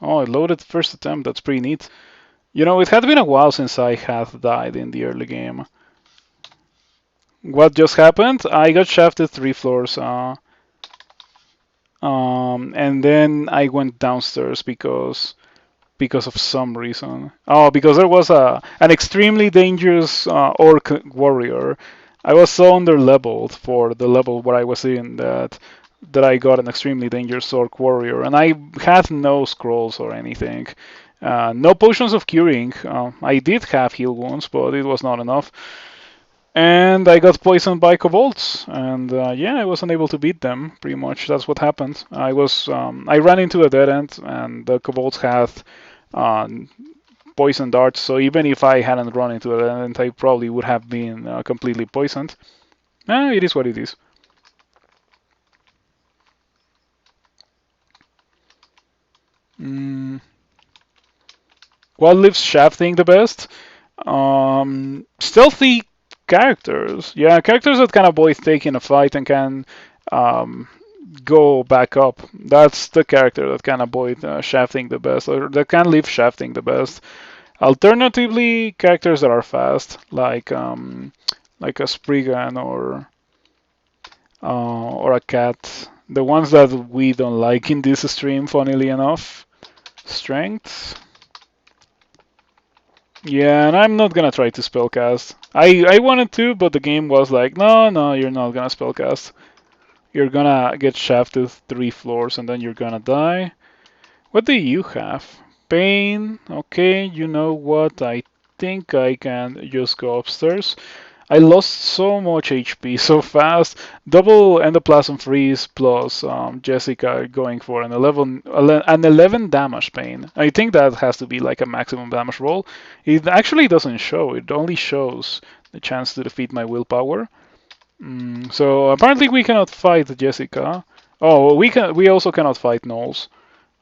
Oh, I loaded first attempt. That's pretty neat. You know, it had been a while since I had died in the early game. What just happened? I got shafted 3 floors, and then I went downstairs because of some reason. Oh, because there was an extremely dangerous orc warrior. I was so under leveled for the level where I was in that I got an extremely dangerous orc warrior, and I had no scrolls or anything. No potions of curing. I did have heal wounds, but it was not enough. And I got poisoned by kobolds, and yeah, I wasn't able to beat them. Pretty much, that's what happened. I ran into a dead end, and the kobolds had um, poison darts. So even if I hadn't run into a dead end, I probably would have been completely poisoned. It is what it is. Mm, what lives shafting the best? Stealthy characters. Yeah, characters that can avoid taking a fight and can um, go back up. That's the character that can avoid shafting the best, or that can leave shafting the best. Alternatively, characters that are fast, like a Spriggan or a cat. The ones that we don't like in this stream, funnily enough. Strength. Yeah, and I'm not gonna try to spellcast. I wanted to, but the game was like, no, no, you're not gonna spellcast. You're gonna get shafted 3 floors and then you're gonna die. What do you have? Pain. Okay, you know what? I think I can just go upstairs. I lost so much HP so fast. Double endoplasm freeze plus Jessica going for an 11 damage pain. I think that has to be like a maximum damage roll. It actually doesn't show. It only shows the chance to defeat my willpower. So apparently we cannot fight Jessica. Oh, we can. We also cannot fight Knowles.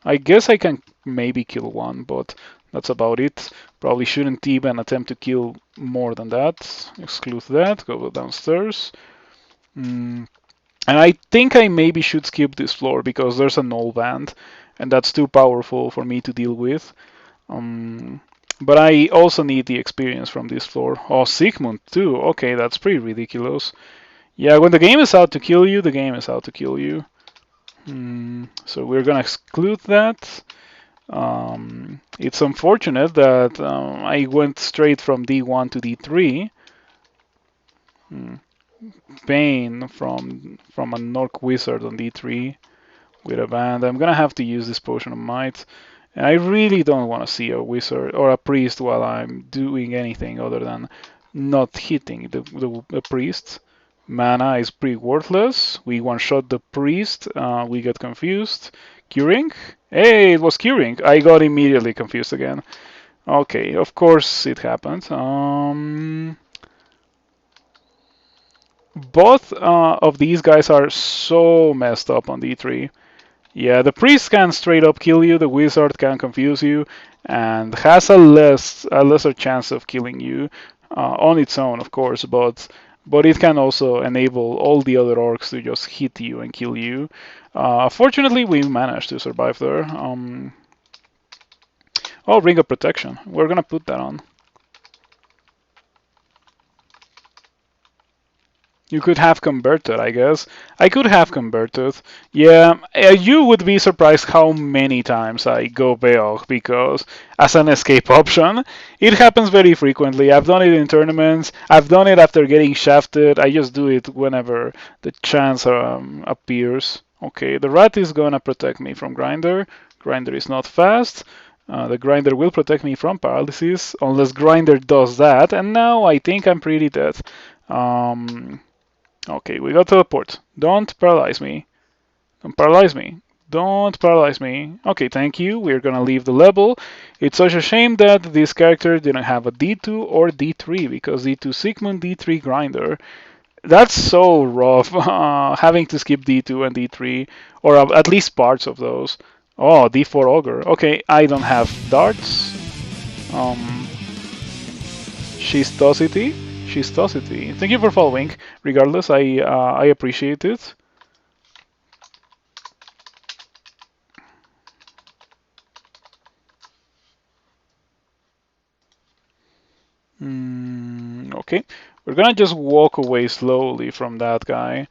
I guess I can maybe kill one, but that's about it. Probably shouldn't even attempt to kill more than that. Exclude that, go downstairs. Mm, and I think I maybe should skip this floor because there's a null band, and that's too powerful for me to deal with. Um, but I also need the experience from this floor. Oh, Sigmund too. Okay, that's pretty ridiculous. Yeah, when the game is out to kill you, the game is out to kill you. So we're gonna exclude that. It's unfortunate that I went straight from D1 to D3. Hmm. Pain from an orc wizard on D3 with a band. I'm gonna have to use this potion of might. And I really don't want to see a wizard or a priest while I'm doing anything other than not hitting the priest. Mana is pretty worthless. We one-shot the priest. We get confused. Curing? Hey, it was curing. I got immediately confused again. Okay, of course it happened. Both of these guys are so messed up on D3. Yeah, the priest can straight up kill you, the wizard can confuse you, and has a lesser chance of killing you on its own, of course, but it can also enable all the other orcs to just hit you and kill you. Fortunately, we managed to survive there. Oh, Ring of Protection. We're gonna put that on. You could have converted, I guess. I could have converted. Yeah, you would be surprised how many times I go Beog because as an escape option, it happens very frequently. I've done it in tournaments. I've done it after getting shafted. I just do it whenever the chance appears. Okay, the rat is gonna protect me from Grinder. Grinder is not fast. The grinder will protect me from paralysis unless grinder does that, and now I think I'm pretty dead. Um, Okay, we got teleport. Don't paralyze me. Don't paralyze me. Don't paralyze me. Okay, thank you. We're gonna leave the level. It's such a shame that this character didn't have a D2 or D3 because D2 Sigmund, D3 Grinder. That's so rough, having to skip D2 and D3, or at least parts of those. Oh, D4 Ogre. Okay, I don't have darts. Um, Schistosity. Schistosity. Thank you for following. Regardless, I appreciate it. Okay, we're gonna just walk away slowly from that guy.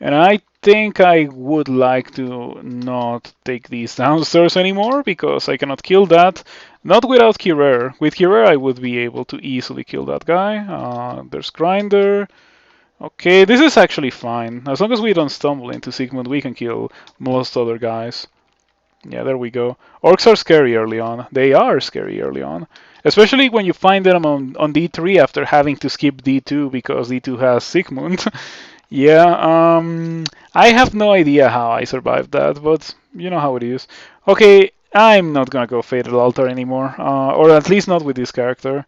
And I think I would like to not take these downstairs anymore because I cannot kill that. Not without Kirer. With Kirer I would be able to easily kill that guy. There's Grinder. Okay, this is actually fine. As long as we don't stumble into Sigmund, we can kill most other guys. Yeah, there we go. Orcs are scary early on. They are scary early on. Especially when you find them on D3 after having to skip D2 because D2 has Sigmund. Yeah, I have no idea how I survived that, but you know how it is. Okay, I'm not gonna go Fatal Altar anymore, or at least not with this character.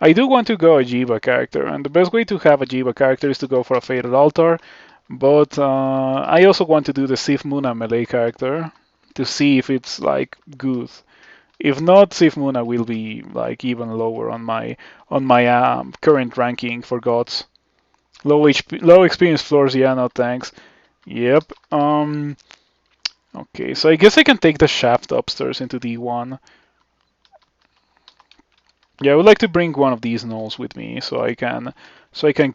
I do want to go a Jiva character, and the best way to have a Jiva character is to go for a Fatal Altar, but I also want to do the Sif Muna melee character to see if it's like good. If not, Sif Muna will be like even lower on my current ranking for gods. Low HP, low experience floors, yeah, no thanks. Yep. Okay, so I guess I can take the shaft upstairs into D1. Yeah, I would like to bring one of these gnolls with me so I can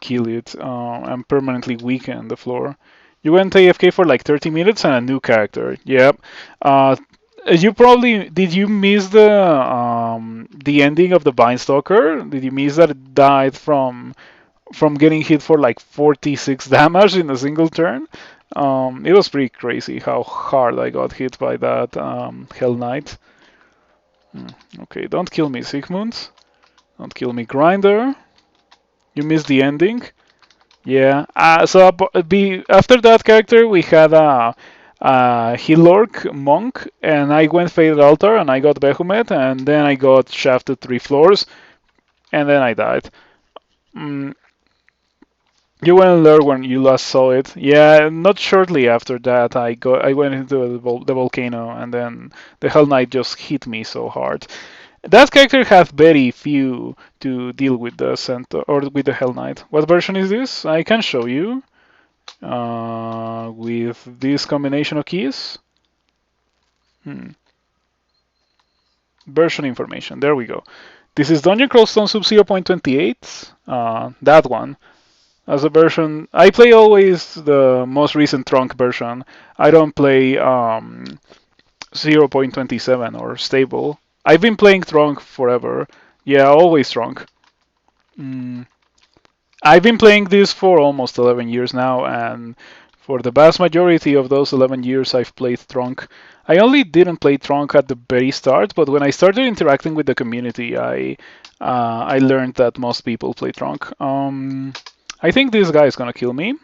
kill it and permanently weaken the floor. You went AFK for like 30 minutes and a new character. Yep. You probably did you miss the ending of the Binestalker? Did you miss that it died from getting hit for like 46 damage in a single turn? It was pretty crazy how hard I got hit by that Hell Knight. Okay, don't kill me, Sigmund. Don't kill me, Grinder. You missed the ending. Yeah. After that character, we had a Hilork monk, and I went Fatal Altar, and I got Behemoth, and then I got shafted 3 floors, and then I died. Mm, you went and learned when you last saw it. Yeah, not shortly after that, I went into the volcano, and then the Hell Knight just hit me so hard. That character has very few to deal with the Centaur or with the Hell Knight. What version is this? I can show you with this combination of keys. Hmm. Version information. There we go. This is Dungeon Crawl Stone Sub 0.28. That one. As a version, I play always the most recent trunk version. I don't play 0.27 or stable. I've been playing trunk forever. Yeah, always trunk. Mm. I've been playing this for almost 11 years now, and for the vast majority of those 11 years, I've played Trunk. I only didn't play Trunk at the very start, but when I started interacting with the community, I learned that most people play Trunk. I think this guy is gonna kill me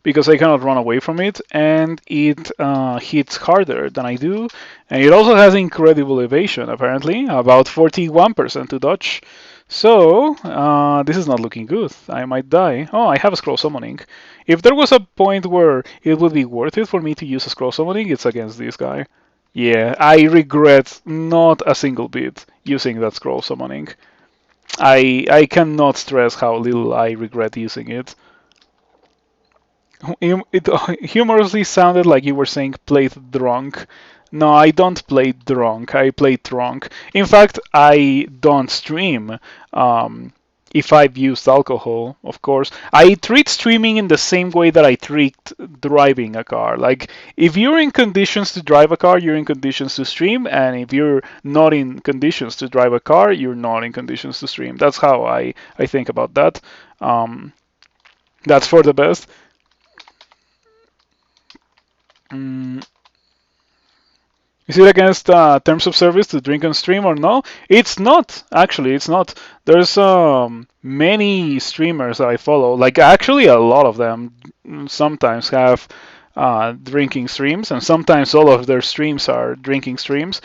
because I cannot run away from it, and it hits harder than I do, and it also has incredible evasion, apparently, about 41% to dodge. So, this is not looking good. I might die. Oh, I have a scroll summoning. If there was a point where it would be worth it for me to use a scroll summoning, it's against this guy. Yeah, I regret not a single bit using that scroll summoning. I cannot stress how little I regret using it. It humorously sounded like you were saying played drunk. No, I don't play drunk. I play drunk. In fact, I don't stream. If I've used alcohol, of course. I treat streaming in the same way that I treat driving a car. Like, if you're in conditions to drive a car, you're in conditions to stream, and if you're not in conditions to drive a car, you're not in conditions to stream. That's how I think about that. That's for the best. Mm, is it against terms of service to drink on stream or no? It's not. Actually, it's not. There's many streamers that I follow. Like actually, a lot of them sometimes have drinking streams, and sometimes all of their streams are drinking streams.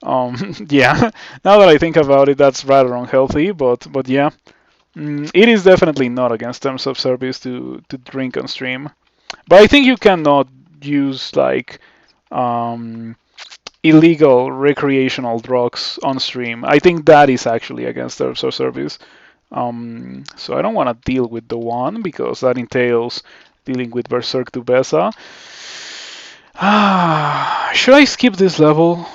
Yeah. Now that I think about it, that's rather unhealthy. But yeah, it is definitely not against terms of service to drink on stream. But I think you cannot use like um, illegal recreational drugs on stream. I think that is actually against terms of service. So I don't want to deal with the one because that entails dealing with Berserk to Besa. Should I skip this level?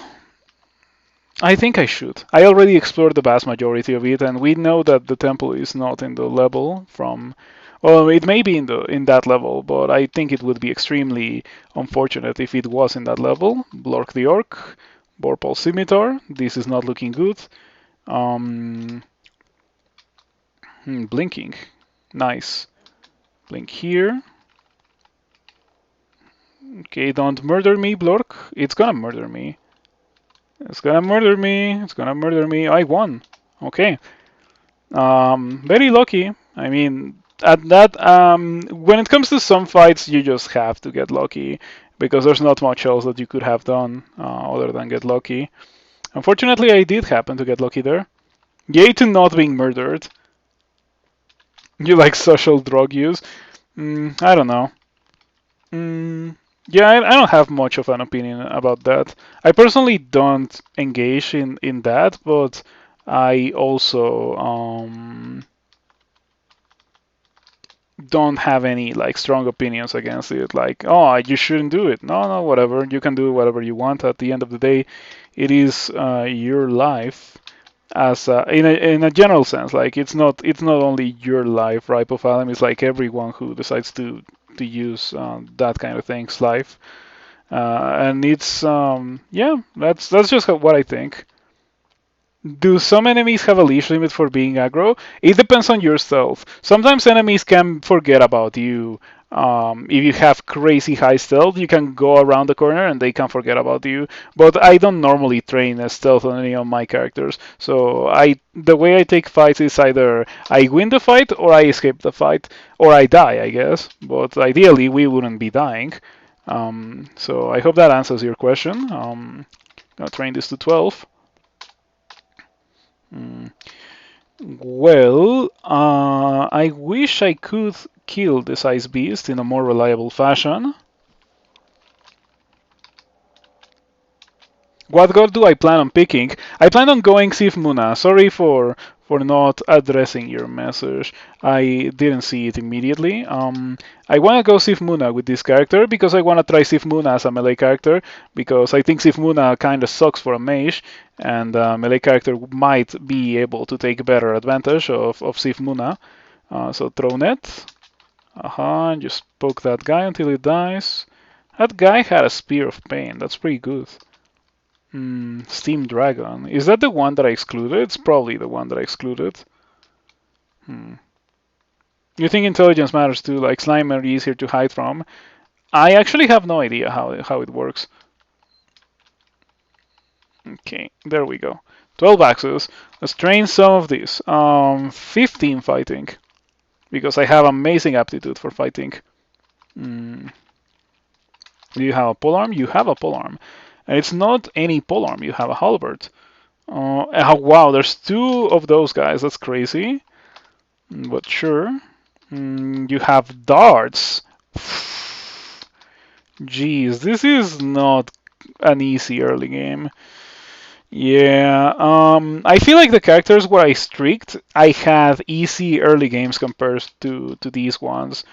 I think I should. I already explored the vast majority of it, and we know that the temple is not in the level from. Well, it may be in that level, but I think it would be extremely unfortunate if it was in that level. Blork the Orc, Vorpal Scimitar. This is not looking good. Um, Blinking, nice. Blink here. Okay, don't murder me, Blork. It's gonna murder me. It's gonna murder me. It's gonna murder me. I won. Okay. Very lucky. I mean, at that, when it comes to some fights, you just have to get lucky because there's not much else that you could have done other than get lucky. Unfortunately, I did happen to get lucky there. Yay to not being murdered. You like social drug use? I don't know. Yeah, I don't have much of an opinion about that. I personally don't engage in that, but I also don't have any like strong opinions against it. Like, oh, you shouldn't do it. No, no, whatever. You can do whatever you want. At the end of the day, it is your life. As in a general sense, like it's not only your life, right, Pofalem? It's like everyone who decides to use that kind of thing's life. And it's yeah, that's just what I think. Do some enemies have a leash limit for being aggro? It depends on your stealth. Sometimes enemies can forget about you. If you have crazy high stealth, you can go around the corner and they can forget about you. But I don't normally train a stealth on any of my characters. So the way I take fights is either I win the fight or I escape the fight or I die, I guess. But ideally, we wouldn't be dying. So I hope that answers your question. Gonna train this to 12. Mm. Well, I wish I could kill this ice beast in a more reliable fashion. What god do I plan on picking? I plan on going Sif Muna. Sorry for not addressing your message. I didn't see it immediately. I want to go Sif Muna with this character because I want to try Sif Muna as a melee character because I think Sif Muna kind of sucks for a mage and a melee character might be able to take better advantage of Sif Muna. So throw net. And just poke that guy until he dies. That guy had a Spear of Pain. That's pretty good. Steam Dragon. Is that the one that I excluded? It's probably the one that I excluded. You think intelligence matters too, like slime are easier to hide from? I actually have no idea how it works. Okay, there we go. 12 axes. Let's train some of these. 15 fighting. Because I have amazing aptitude for fighting. Do you have a polearm? You have a polearm. And it's not any polearm, you have a halberd. Wow, there's two of those guys. That's crazy. But sure. You have darts. Jeez, this is not an easy early game. Yeah, I feel like the characters where I streaked, I had easy early games compared to these ones.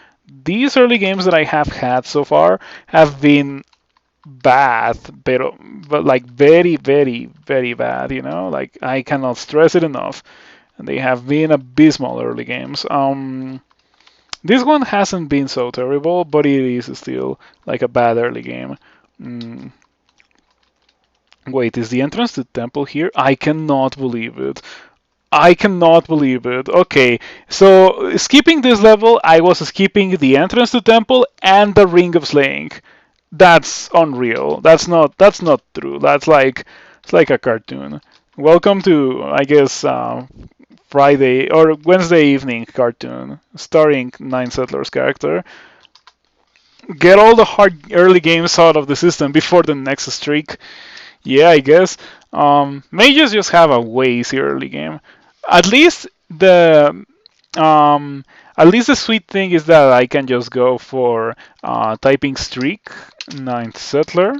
These early games that I have had so far have been bad, but like very, very, very bad, you know? Like I cannot stress it enough. And they have been abysmal early games. This one hasn't been so terrible, but it is still like a bad early game. Wait, is the entrance to the temple here? I cannot believe it. I cannot believe it. Okay, so skipping this level, I was skipping the entrance to temple and the ring of slaying. That's unreal. That's not true. That's like it's like a cartoon. Welcome to I guess Friday or Wednesday evening cartoon starring Nine Settlers character. Get all the hard early games out of the system before the next streak. Yeah, I guess. Mages just have a way easier early game. At least the at least the sweet thing is that I can just go for typing streak Ninth Settler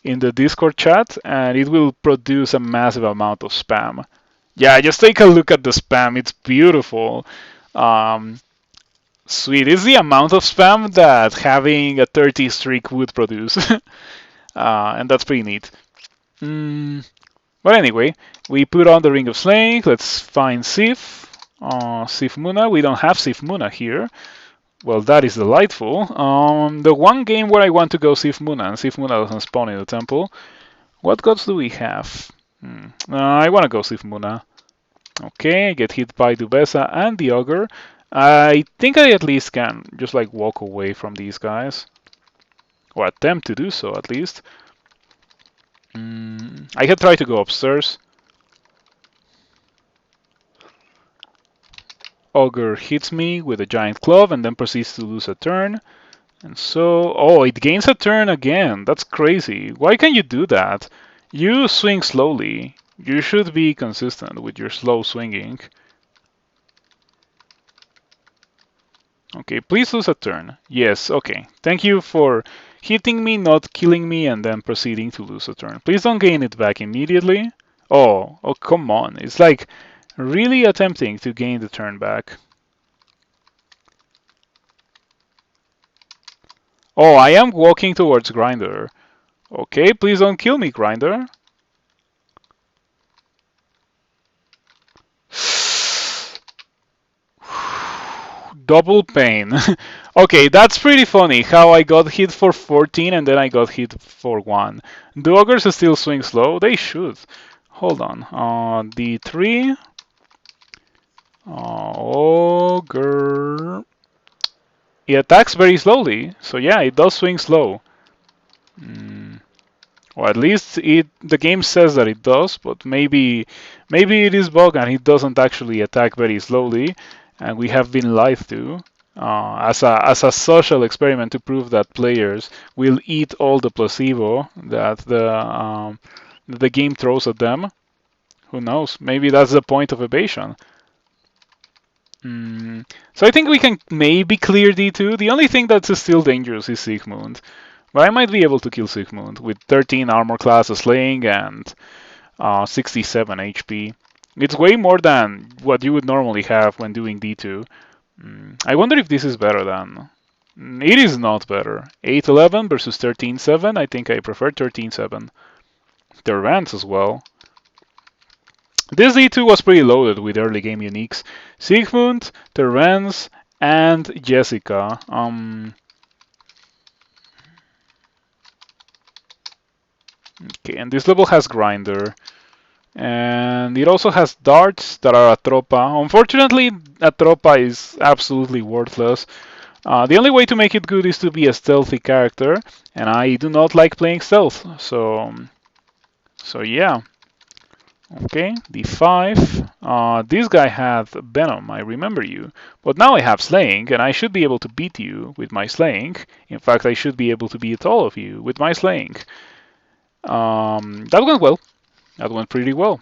in the Discord chat, and it will produce a massive amount of spam. Yeah, just take a look at the spam. It's beautiful. Um, Sweet. It's the amount of spam that having a 30 streak would produce. And that's pretty neat. Mm, But anyway, we put on the Ring of Slaying. Let's find Sif. Sif Muna. We don't have Sif Muna here. Well, that is delightful. The one game where I want to go Sif Muna, and Sif Muna doesn't spawn in the temple. What gods do we have? I want to go Sif Muna. Okay, get hit by Dubesa and the Ogre. I think I at least can just like walk away from these guys. Or attempt to do so at least. I had tried to go upstairs. Ogre hits me with a giant club and then proceeds to lose a turn. And so, oh, it gains a turn again. That's crazy. Why can you do that? You swing slowly. You should be consistent with your slow swinging. Okay, please lose a turn. Yes, okay. Thank you for hitting me, not killing me, and then proceeding to lose a turn. Please don't gain it back immediately. Oh, come on. It's like really attempting to gain the turn back. Oh, I am walking towards Grinder. Okay, please don't kill me, Grinder. Double pain. Okay, that's pretty funny how I got hit for 14 and then I got hit for 1. Do ogres still swing slow? They should. Hold on. D3. Ogre. It attacks very slowly, so yeah, it does swing slow. Or at least the game says that it does, but maybe it is bug and it doesn't actually attack very slowly, and we have been lied to as a social experiment to prove that players will eat all the placebo that the game throws at them. Who knows? Maybe that's the point of evasion. So I think we can maybe clear D2. The only thing that's still dangerous is Sigmund. But I might be able to kill Sigmund with 13 armor class, slaying, and 67 HP. It's way more than what you would normally have when doing D2. I wonder if this is better than... It is not better. 8-11 versus 13-7. I think I prefer 13-7. Terrans as well. This D2 was pretty loaded with early game uniques. Sigmund, Terrans, and Jessica. Okay, and this level has Grinder. And it also has darts that are Atropa. Unfortunately, Atropa is absolutely worthless. The only way to make it good is to be a stealthy character, and I do not like playing stealth. So yeah. Okay, D5. This guy had Venom, I remember you. But now I have Slaying, and I should be able to beat you with my Slaying. In fact, I should be able to beat all of you with my Slaying. That went well. That went pretty well.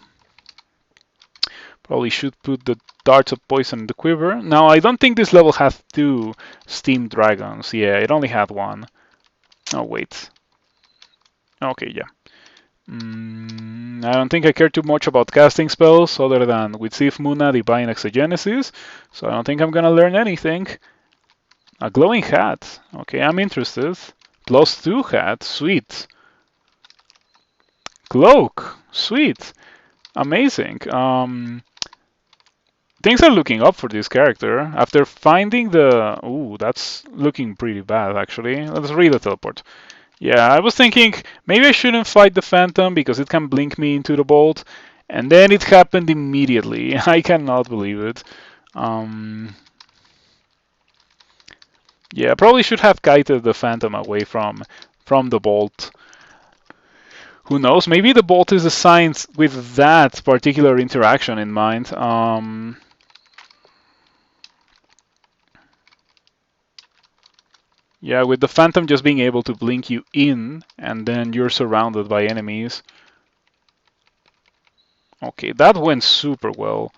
Probably should put the darts of poison in the quiver. Now, I don't think this level has 2 steam dragons. Yeah, it only had 1. Oh, wait. Okay, yeah. I don't think I care too much about casting spells other than with Sif Muna, Divine Exogenesis. So I don't think I'm gonna learn anything. A glowing hat. Okay, I'm interested. +2 hat. Sweet. Cloak. Sweet. Amazing. Things are looking up for this character. After finding the... Ooh, that's looking pretty bad, actually. Let's read the teleport. Yeah, I was thinking maybe I shouldn't fight the Phantom because it can blink me into the bolt. And then it happened immediately. I cannot believe it. Yeah, I probably should have kited the Phantom away from the bolt. Who knows? Maybe the bolt is designed with that particular interaction in mind. Yeah, with the Phantom just being able to blink you in, and then you're surrounded by enemies. Okay, that went super well.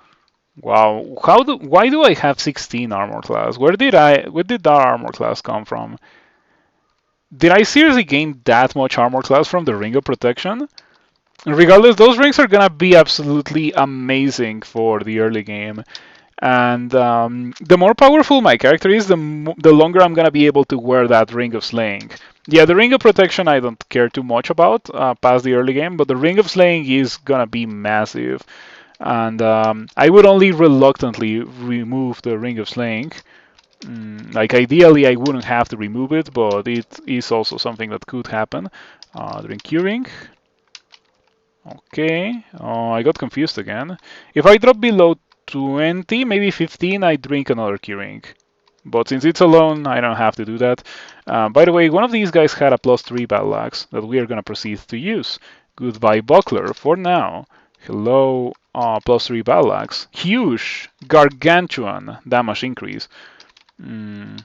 Wow, why do I have 16 armor class? Where did that armor class come from? Did I seriously gain that much armor class from the Ring of Protection? Regardless, those rings are gonna be absolutely amazing for the early game. And the more powerful my character is, the longer I'm gonna be able to wear that Ring of Slaying. Yeah, the Ring of Protection I don't care too much about past the early game, but the Ring of Slaying is gonna be massive. And I would only reluctantly remove the Ring of Slaying. Like ideally, I wouldn't have to remove it, but it is also something that could happen during curing. Okay, I got confused again. If I drop below 20, maybe 15, I drink another curing. But since it's alone, I don't have to do that. By the way, one of these guys had a +3 battle axe that we are going to proceed to use. Goodbye, Buckler, for now. Hello, +3 battle axe. Huge, gargantuan damage increase. Mm,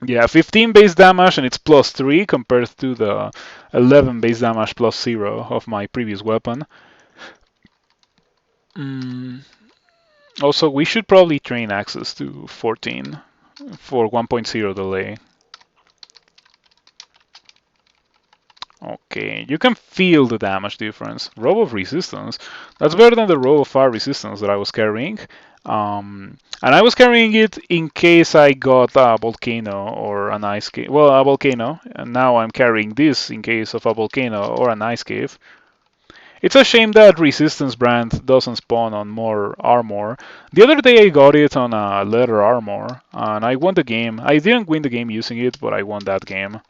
yeah, 15 base damage and it's +3 compared to the 11 base damage +0 of my previous weapon. Mm, Also, we should probably train access to 14 for 1.0 delay. Okay, you can feel the damage difference. Row of resistance. That's better than the row of fire resistance that I was carrying. And I was carrying it in case I got a volcano or an ice cave. Well, a volcano. And now I'm carrying this in case of a volcano or an ice cave. It's a shame that Resistance brand doesn't spawn on more armor. The other day I got it on a leather armor, and I won the game. I didn't win the game using it, but I won that game.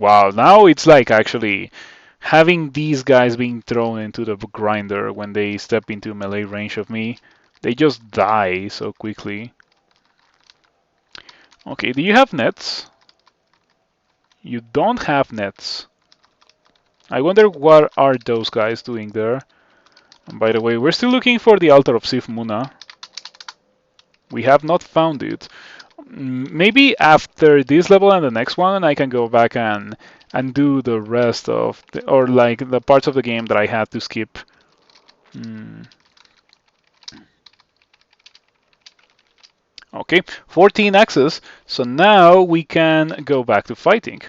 Wow, now it's like actually having these guys being thrown into the grinder when they step into melee range of me. They just die so quickly. Okay, do you have nets? You don't have nets. I wonder what are those guys doing there. And by the way, we're still looking for the altar of Sif Muna. We have not found it. Maybe after this level and the next one, I can go back and do the rest of or like the parts of the game that I had to skip. Okay, 14 axes. So now we can go back to fighting.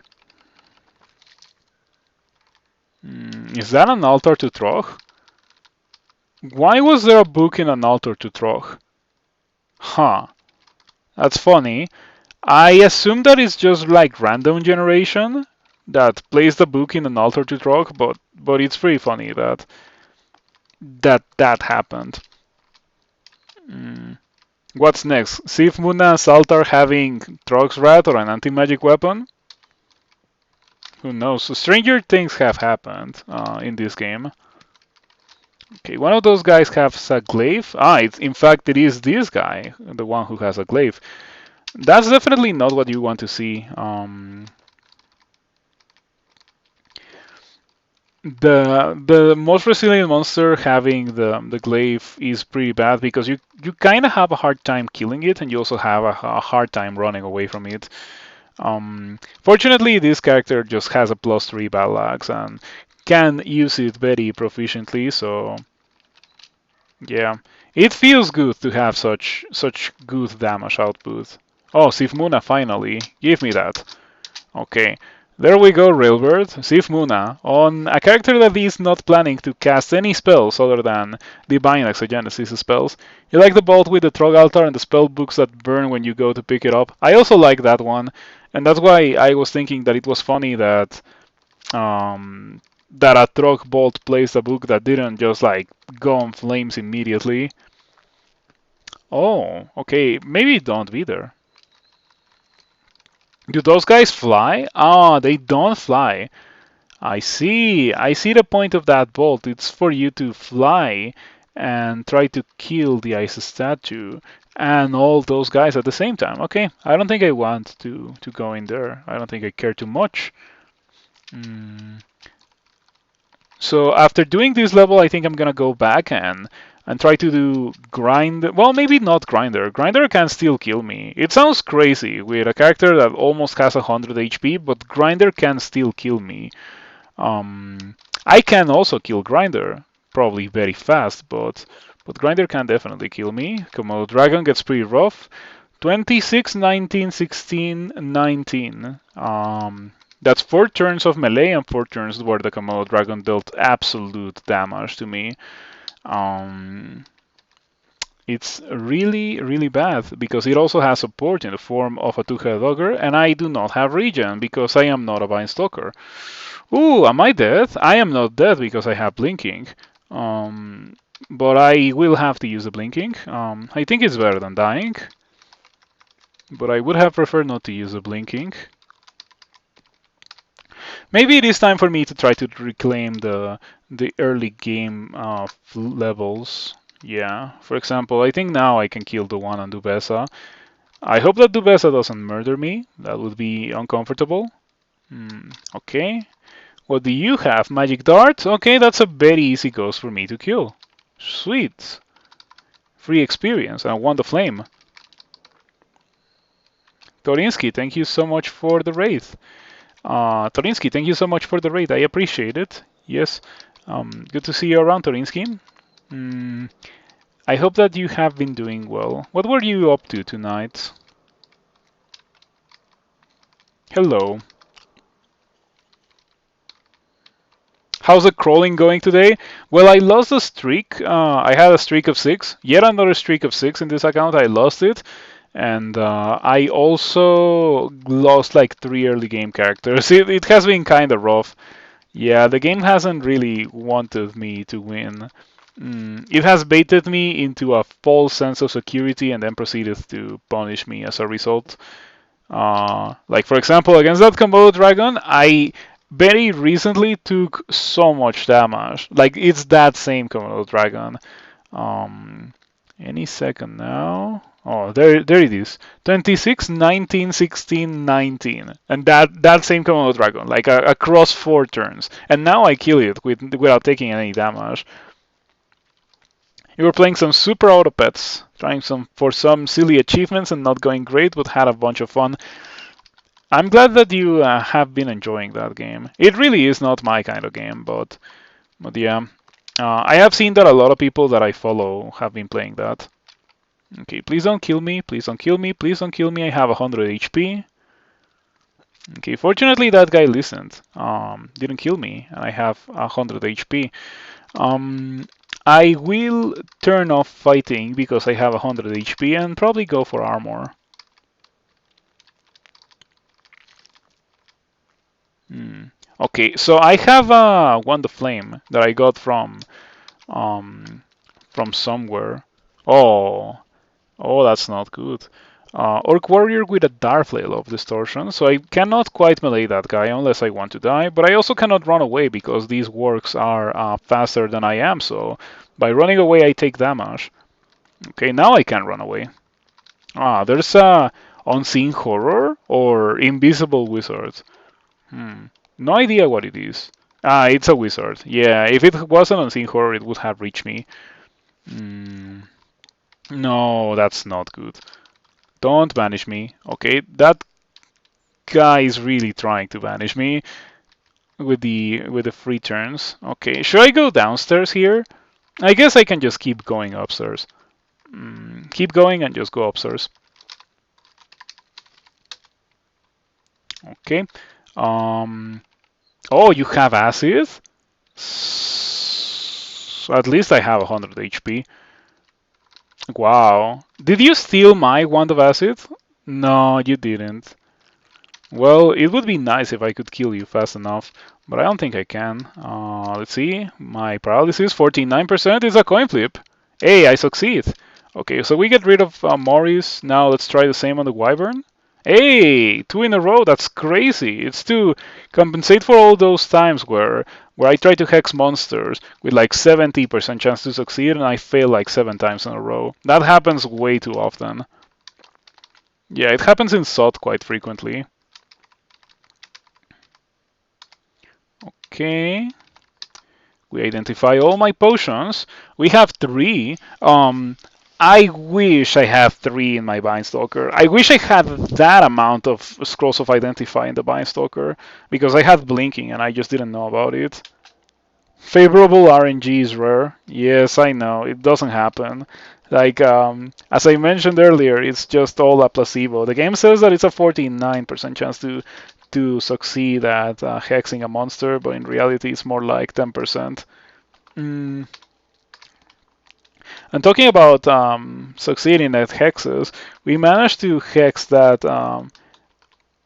Is that an altar to Troch? Why was there a book in an altar to Troch? Huh, that's funny. I assume that it's just like random generation that plays the book in an altar to Trog, but it's pretty funny that happened. What's next? Sif Muna's altar having Trog's rat or an anti-magic weapon? Who knows? So stranger things have happened in this game. Okay, one of those guys has a glaive. In fact, it is this guy, the one who has a glaive. That's definitely not what you want to see. The most resilient monster having the glaive is pretty bad because you kind of have a hard time killing it and you also have a hard time running away from it. Fortunately, this character just has a +3 battle axe and can use it very proficiently. So yeah, it feels good to have such good damage output. Oh, Sifmuna finally, give me that. Okay, there we go, Railbird. Sif Muna, on a character that is not planning to cast any spells other than Divine Exogenesis spells. You like the bolt with the Trog Altar and the spell books that burn when you go to pick it up. I also like that one, and that's why I was thinking that it was funny that a Trog bolt placed a book that didn't just like go on flames immediately. Oh, okay, maybe don't either. Do those guys fly? Ah, they don't fly. I see. I see the point of that bolt. It's for you to fly and try to kill the ice statue and all those guys at the same time. Okay, I don't think I want to go in there. I don't think I care too much. So after doing this level, I think I'm gonna go back and try to do grind. Well, maybe not grinder. Grinder can still kill me. It sounds crazy with a character that almost has 100 HP, but grinder can still kill me. I can also kill grinder, probably very fast, but grinder can definitely kill me. Komodo dragon gets pretty rough. 26, 19, 16, 19. That's 4 turns of melee and 4 turns where the Komodo Dragon dealt absolute damage to me. Um, It's really, really bad because it also has support in the form of a two-headed ogre, and I do not have regen because I am not a vine stalker. Ooh, am I dead? I am not dead because I have blinking. But I will have to use the blinking. I think it's better than dying, but I would have preferred not to use the blinking. Maybe it is time for me to try to reclaim the early game levels. Yeah, for example, I think now I can kill the one on Dubesa. I hope that Dubesa doesn't murder me. That would be uncomfortable. Okay. What do you have? Magic Dart? Okay, that's a very easy ghost for me to kill. Sweet. Free experience. I want the flame. Torinsky, thank you so much for the raid. Torinsky, thank you so much for the raid. I appreciate it. Yes. Good to see you around, Torinsky. I hope that you have been doing well. What were you up to tonight? Hello. How's the crawling going today? Well, I lost a streak. I had a streak of 6. Yet another streak of 6 in this account. I lost it. And I also lost like 3 early game characters. It has been kind of rough. Yeah, the game hasn't really wanted me to win. It has baited me into a false sense of security and then proceeded to punish me as a result. Like, for example, against that Komodo dragon, I very recently took so much damage. Like, it's that same Komodo dragon. Any second now. Oh, there it is. 26, 19, 16, 19. And that same Komodo dragon, like across 4 turns. And now I kill it without taking any damage. You were playing some super auto pets, trying for some silly achievements and not going great, but had a bunch of fun. I'm glad that you have been enjoying that game. It really is not my kind of game, but yeah. I have seen that a lot of people that I follow have been playing that. Okay, please don't kill me, please don't kill me, please don't kill me. I have 100 HP. Okay, fortunately that guy listened. Didn't kill me, and I have 100 HP. I will turn off fighting because I have 100 HP and probably go for armor. Okay, so I have Wand of Flame that I got from somewhere. Oh, that's not good. Orc Warrior with a Darflail of Distortion, so I cannot quite melee that guy unless I want to die, but I also cannot run away because these works are faster than I am, so by running away I take damage. Okay, now I can run away. There's a Unseen Horror or Invisible Wizard. No idea what it is. It's a wizard. Yeah, if it was an Unseen Horror, it would have reached me. No, that's not good. Don't banish me. Okay, that guy is really trying to banish me with the free turns. Okay, should I go downstairs here? I guess I can just keep going upstairs. Keep going and just go upstairs. Okay. Oh, you have acid? At least I have 100 HP. Wow. Did you steal my Wand of Acid? No, you didn't. Well, it would be nice if I could kill you fast enough, but I don't think I can. Let's see. My paralysis, 49%, is a coin flip. Hey, I succeed. Okay, so we get rid of Morris. Now let's try the same on the Wyvern. Hey, 2 in a row, that's crazy. It's to compensate for all those times where I try to hex monsters with like 70% chance to succeed and I fail like 7 times in a row. That happens way too often. Yeah, it happens in SOT quite frequently. Okay. We identify all my potions. We have 3. I wish I had 3 in my Binestalker. I wish I had that amount of Scrolls of Identify in the Binestalker, because I had Blinking and I just didn't know about it. Favorable RNG is rare. Yes, I know. It doesn't happen. Like, as I mentioned earlier, it's just all a placebo. The game says that it's a 49% chance to succeed at hexing a monster, but in reality it's more like 10%. And talking about succeeding at hexes, we managed to hex that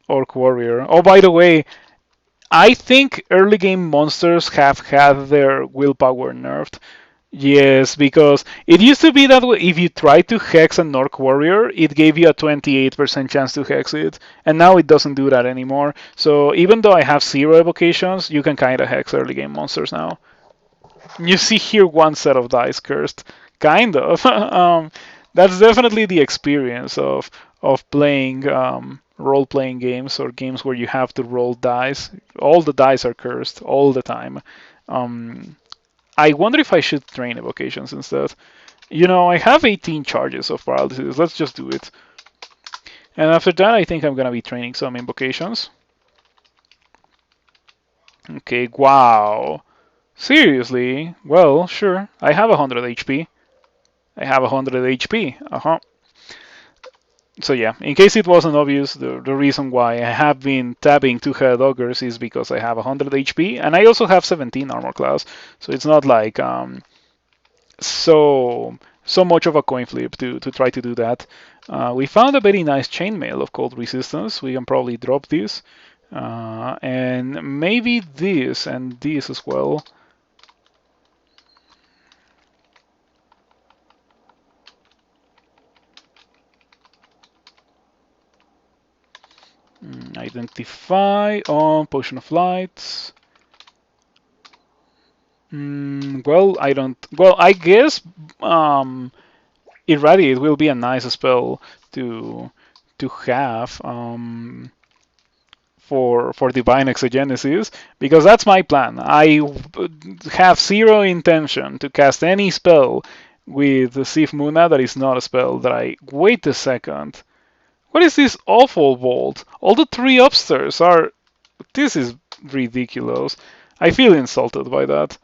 Orc Warrior. Oh, by the way, I think early game monsters have had their willpower nerfed. Yes, because it used to be that way. If you tried to hex an Orc Warrior, it gave you a 28% chance to hex it, and now it doesn't do that anymore. So even though I have 0 evocations, you can kind of hex early game monsters now. You see here one set of dice cursed, kind of. That's definitely the experience of playing role-playing games or games where you have to roll dice. All the dice are cursed all the time. Um, I wonder if I should train evocations instead. I have 18 charges of paralysis. Let's just do it. And after that, I think I'm gonna be training some invocations. Okay, wow. Seriously? Well, sure. I have 100 HP. I have 100 HP. Uh-huh. So yeah, in case it wasn't obvious, the reason why I have been tabbing two-head ogres is because I have 100 HP, and I also have 17 armor class. So it's not like so much of a coin flip to try to do that. We found a very nice chainmail of cold resistance. We can probably drop this, and maybe this and this as well. Identify on potion of light. Well, I don't. Well, I guess irradiate will be a nice spell to have for divine exegesis because that's my plan. I have zero intention to cast any spell with Sif Muna that is not a spell that I. Wait a second. What is this awful vault? All the three upstairs are. This is ridiculous. I feel insulted by that.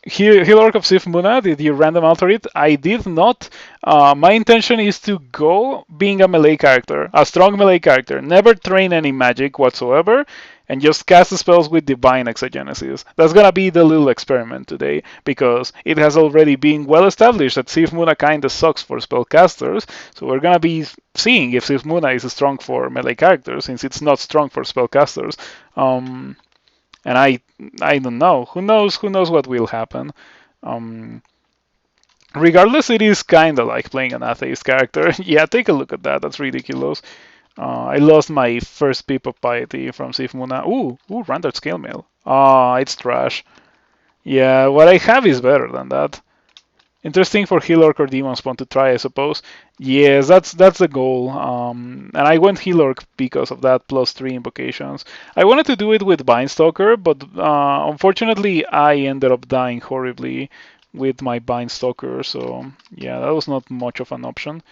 Hilork of Sif Muna, did you random alter it? I did not. My intention is to go being a melee character, a strong melee character, never train any magic whatsoever, and just cast spells with divine exegesis. That's gonna be the little experiment today, because it has already been well established that Sif Muna kinda sucks for spellcasters, so we're gonna be seeing if Sif Muna is strong for melee characters, since it's not strong for spellcasters. And I don't know. Who knows what will happen. Um, Regardless, it is kind of like playing an atheist character. Yeah, take a look at that. That's ridiculous. I lost my first pip of piety from Sif Muna. Ooh, rendered scale mail. It's trash. Yeah, what I have is better than that. Interesting for Healorc or Demon Spawn to try, I suppose. Yes, that's the goal. And I went Healorc because of that +3 invocations. I wanted to do it with Binestalker, but unfortunately I ended up dying horribly with my Binestalker, so yeah, that was not much of an option.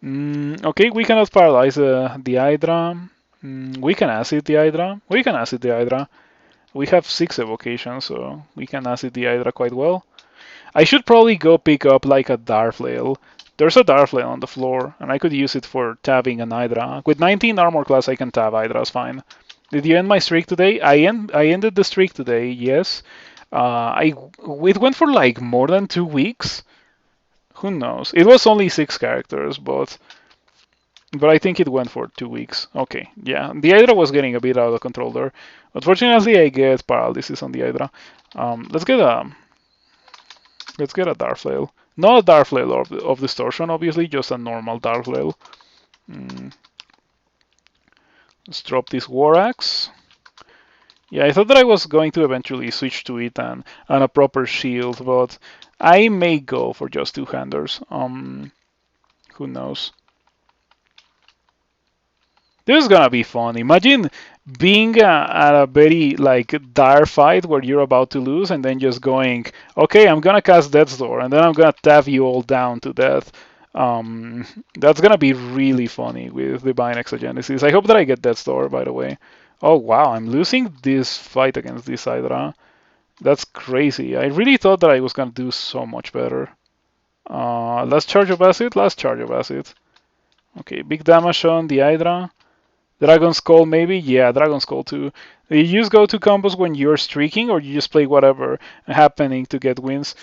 Okay, we cannot paralyze the Hydra. We can acid the Hydra. We can acid the Hydra. We have 6 evocations, so we can acid the Hydra quite well. I should probably go pick up like a Darflail. There's a Darflail on the floor, and I could use it for tabbing an Hydra. With 19 armor class, I can tab Hydras fine. Did you end my streak today? I ended the streak today, yes. It went for like more than 2 weeks. Who knows? It was only 6 characters, but I think it went for 2 weeks. Okay, yeah. The Hydra was getting a bit out of control there. Unfortunately, I get paralysis on the Hydra. Let's get a Darflail. Not a Darflail of Distortion, obviously, just a normal Darflail. Let's drop this War Axe. Yeah, I thought that I was going to eventually switch to it and a proper shield, but I may go for just two-handers. Who knows? This is gonna be fun. Imagine being at a very like dire fight where you're about to lose and then just going, okay, I'm gonna cast Death's Door and then I'm gonna tap you all down to death. That's gonna be really funny with Divine Exogenesis. I hope that I get Death's Door, by the way. Oh wow, I'm losing this fight against this Hydra. That's crazy. I really thought that I was gonna do so much better. Last charge of acid. Last charge of acid. Okay, big damage on the Hydra. Dragon Skull, maybe? Yeah, Dragon Skull too. You use go-to combos when you're streaking, or you just play whatever happening to get wins?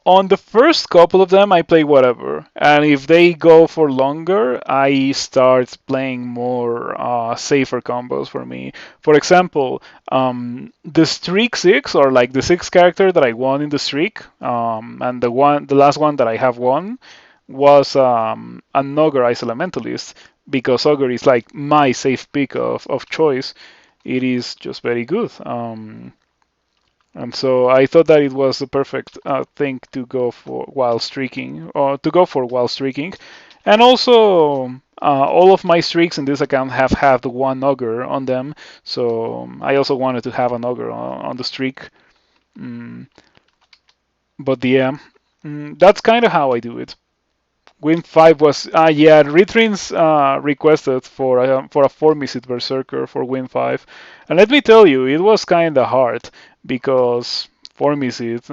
On the first couple of them, I play whatever, and if they go for longer, I start playing more safer combos for me. For example, the streak six, or like the sixth character that I won in the streak, and the last one that I have won was an Ogre Ice Elementalist, because Ogre is like my safe pick of choice. It is just very good. And so I thought that it was the perfect thing to go for while streaking, or to go for while streaking. And also, all of my streaks in this account have had one ogre on them, so I also wanted to have an ogre on the streak. Mm, but yeah, that's kind of how I do it. Win 5 was yeah, Ritrins requested for a 4 Misit Berserker for Win 5, and let me tell you, it was kind of hard because 4 Misit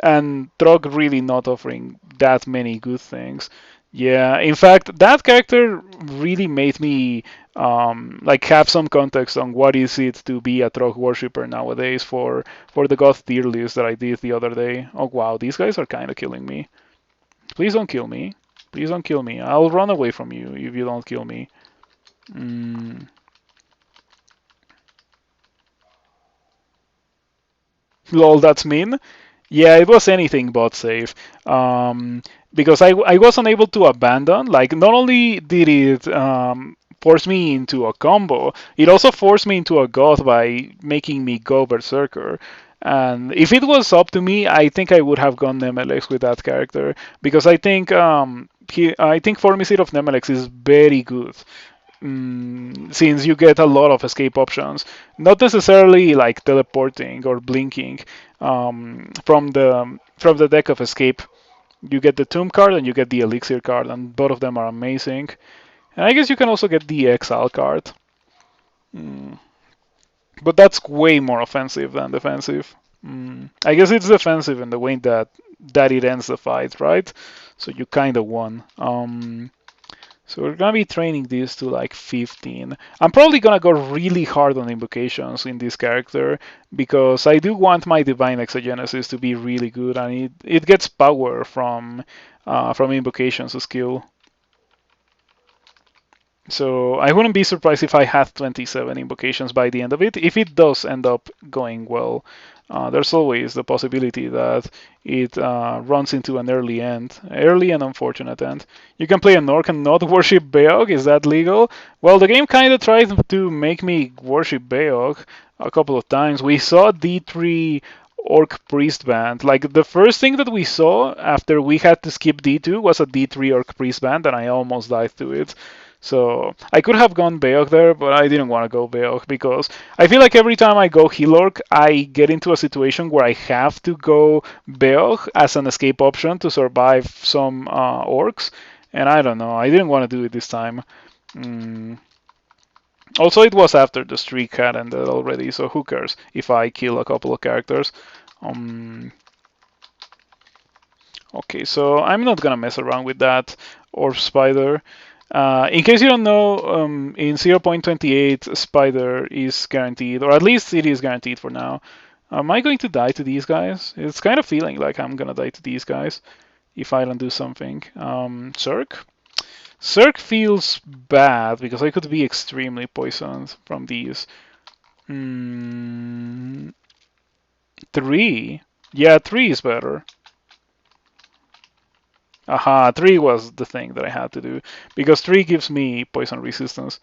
and Trog really not offering that many good things. Yeah, in fact, that character really made me like have some context on what is it to be a Trog worshipper nowadays for the God tier list that I did the other day. Oh wow, these guys are kind of killing me. Please don't kill me. Please don't kill me. I'll run away from you if you don't kill me. Mm. Lol, that's mean. Yeah, it was anything but safe. Because I was unable to abandon. Like, not only did it force me into a combo, it also forced me into a god by making me go berserker. And if it was up to me, I think I would have gone Nemelex with that character because I think Formicide of Nemelex is very good. Since you get a lot of escape options, not necessarily like teleporting or blinking from the deck of escape. You get the Tomb card and you get the Elixir card, and both of them are amazing. And I guess you can also get the Exile card, mm, but that's way more offensive than defensive. I guess it's defensive in the way that it ends the fight, right? So you kind of won. So we're gonna be training this to like 15. I'm probably gonna go really hard on invocations in this character because I do want my divine exogenesis to be really good, and it gets power from invocations skill. So I wouldn't be surprised if I had 27 invocations by the end of it. If it does end up going well, there's always the possibility that it runs into an early and unfortunate end. You can play an orc and not worship Beog. Is that legal? Well, the game kind of tried to make me worship Beog a couple of times. We saw D3 Orc Priest band. Like the first thing that we saw after we had to skip D2 was a D3 Orc Priest band, and I almost died to it. So I could have gone Beog there, but I didn't want to go Beog because I feel like every time I go Heal Orc, I get into a situation where I have to go Beog as an escape option to survive some orcs, and I don't know. I didn't want to do it this time. Mm. Also, it was after the streak had ended already, so who cares if I kill a couple of characters? Um, okay, so I'm not gonna mess around with that or spider. In case you don't know, in 0.28, Spider is guaranteed, or at least it is guaranteed for now. Am I going to die to these guys? It's kind of feeling like I'm gonna die to these guys if I don't do something. Cirque? Cirque feels bad because I could be extremely poisoned from these. Mm, 3? Yeah, 3 is better. Aha, 3 was the thing that I had to do because 3 gives me poison resistance.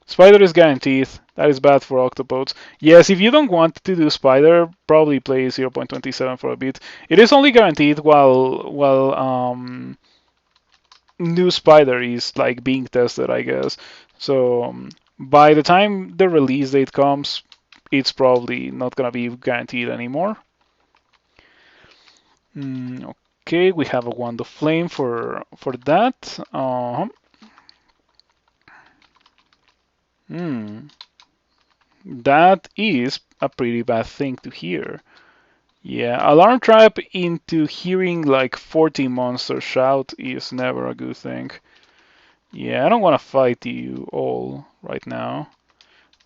Spider is guaranteed. That is bad for octopodes. Yes, if you don't want to do Spider, probably play 0.27 for a bit. It is only guaranteed while new Spider is like being tested, I guess. So by the time the release date comes, it's probably not gonna be guaranteed anymore. Okay, we have a Wand of Flame for that. That is a pretty bad thing to hear. Yeah, alarm trap into hearing like 40 monsters shout is never a good thing. Yeah, I don't want to fight you all right now.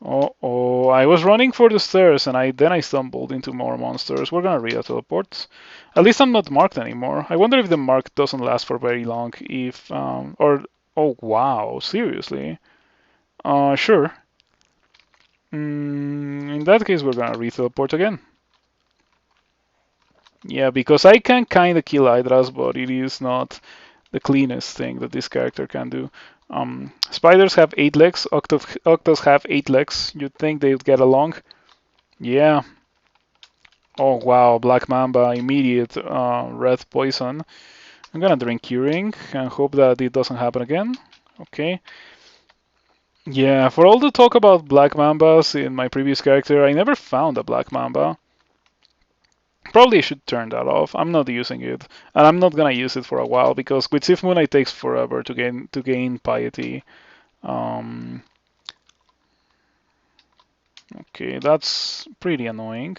Oh, I was running for the stairs and I stumbled into more monsters. We're gonna read a teleport. At least I'm not marked anymore. I wonder if the mark doesn't last for very long. If or oh wow, seriously? Sure. In that case, we're gonna re-teleport again. Yeah, because I can kind of kill Hydras, but it is not the cleanest thing that this character can do. Spiders have 8 legs. Octos have 8 legs. You'd think they'd get along. Yeah. Oh wow, Black Mamba, immediate red poison. I'm gonna drink Curing and hope that it doesn't happen again. Okay. Yeah, for all the talk about Black Mambas in my previous character, I never found a Black Mamba. Probably should turn that off. I'm not using it, and I'm not gonna use it for a while because with Sif Moon it takes forever to gain piety. Um, okay, that's pretty annoying.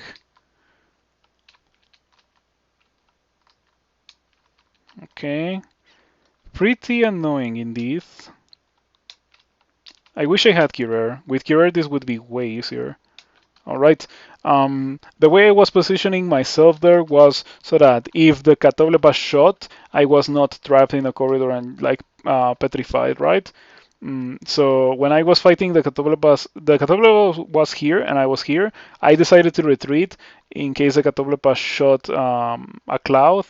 Okay, pretty annoying indeed. I wish I had Curer. With Curer this would be way easier. All right. The way I was positioning myself there was so that if the Catoblepa shot, I was not trapped in a corridor and like petrified, right? So when I was fighting the Catoblepa was here and I was here. I decided to retreat in case the Catoblepa shot a cloud,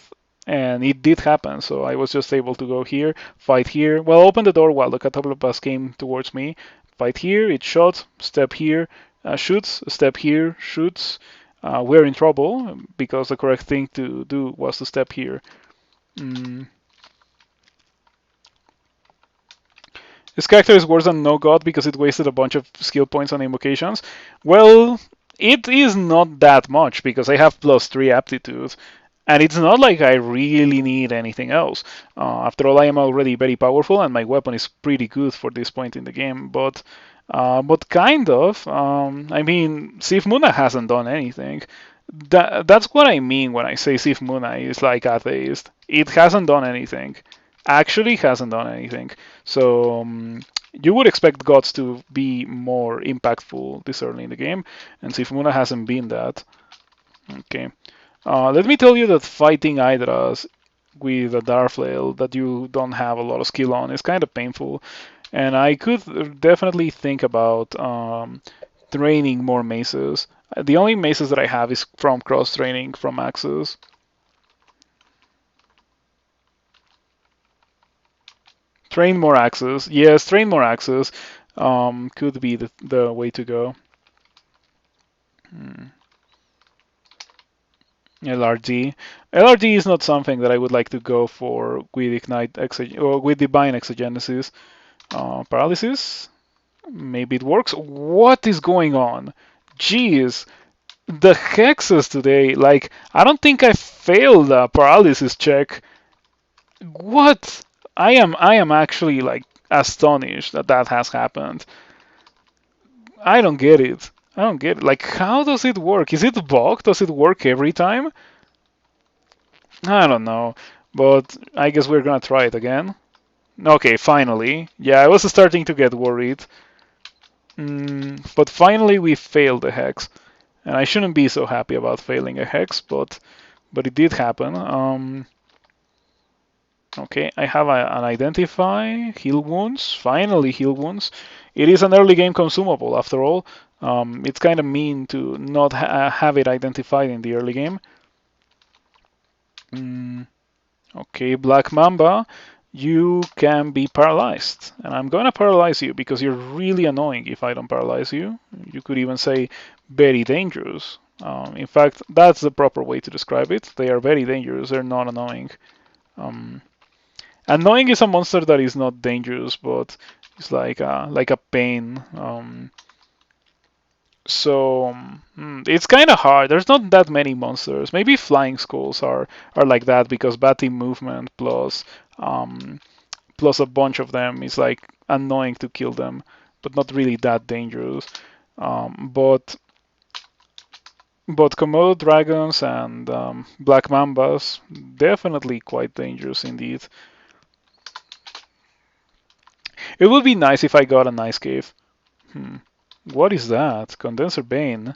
and it did happen. So I was just able to go here, fight here. Well, open the door while the Catoblepas came towards me. Fight here, it shot, step here, shoots, step here, shoots. We're in trouble because the correct thing to do was to step here. Mm. This character is worse than No God because it wasted a bunch of skill points on invocations. Well, it is not that much because I have +3 aptitude. And it's not like I really need anything else. After all, I am already very powerful, and my weapon is pretty good for this point in the game. But kind of. I mean, Sif Muna hasn't done anything. That's what I mean when I say Sif Muna is like atheist. It hasn't done anything. Actually, hasn't done anything. So you would expect gods to be more impactful this early in the game, and Sif Muna hasn't been that. Okay. Let me tell you that fighting Hydras with a Darflail that you don't have a lot of skill on is kind of painful, and I could definitely think about training more maces. The only maces that I have is from cross training from axes. Train more axes. Yes, train more axes. Could be the way to go. Hmm. LRD. LRD is not something that I would like to go for with or with Divine Exogenesis. Paralysis? Maybe it works. What is going on? Jeez, the hexes today. Like, I don't think I failed a paralysis check. What? I am actually like astonished that that has happened. I don't get it. I don't get it. Like, how does it work? Is it bugged? Does it work every time? I don't know, but I guess we're gonna try it again. Okay, finally. Yeah, I was starting to get worried. But finally we failed the hex. And I shouldn't be so happy about failing a hex, but it did happen. Okay, I have an identify, heal wounds, finally heal wounds. It is an early game consumable after all. It's kind of mean to not have it identified in the early game. Okay, Black Mamba, you can be paralyzed. And I'm gonna paralyze you because you're really annoying if I don't paralyze you. You could even say very dangerous. In fact, that's the proper way to describe it. They are very dangerous, they're not annoying. Um, Annoying is a monster that is not dangerous, but it's like a pain. So it's kind of hard. There's not that many monsters. Maybe flying skulls are like that because batting movement plus a bunch of them is like annoying to kill them, but not really that dangerous. But Komodo dragons and black mambas definitely quite dangerous indeed. It would be nice if I got a nice cave. Hmm. What is that? Condenser Bane.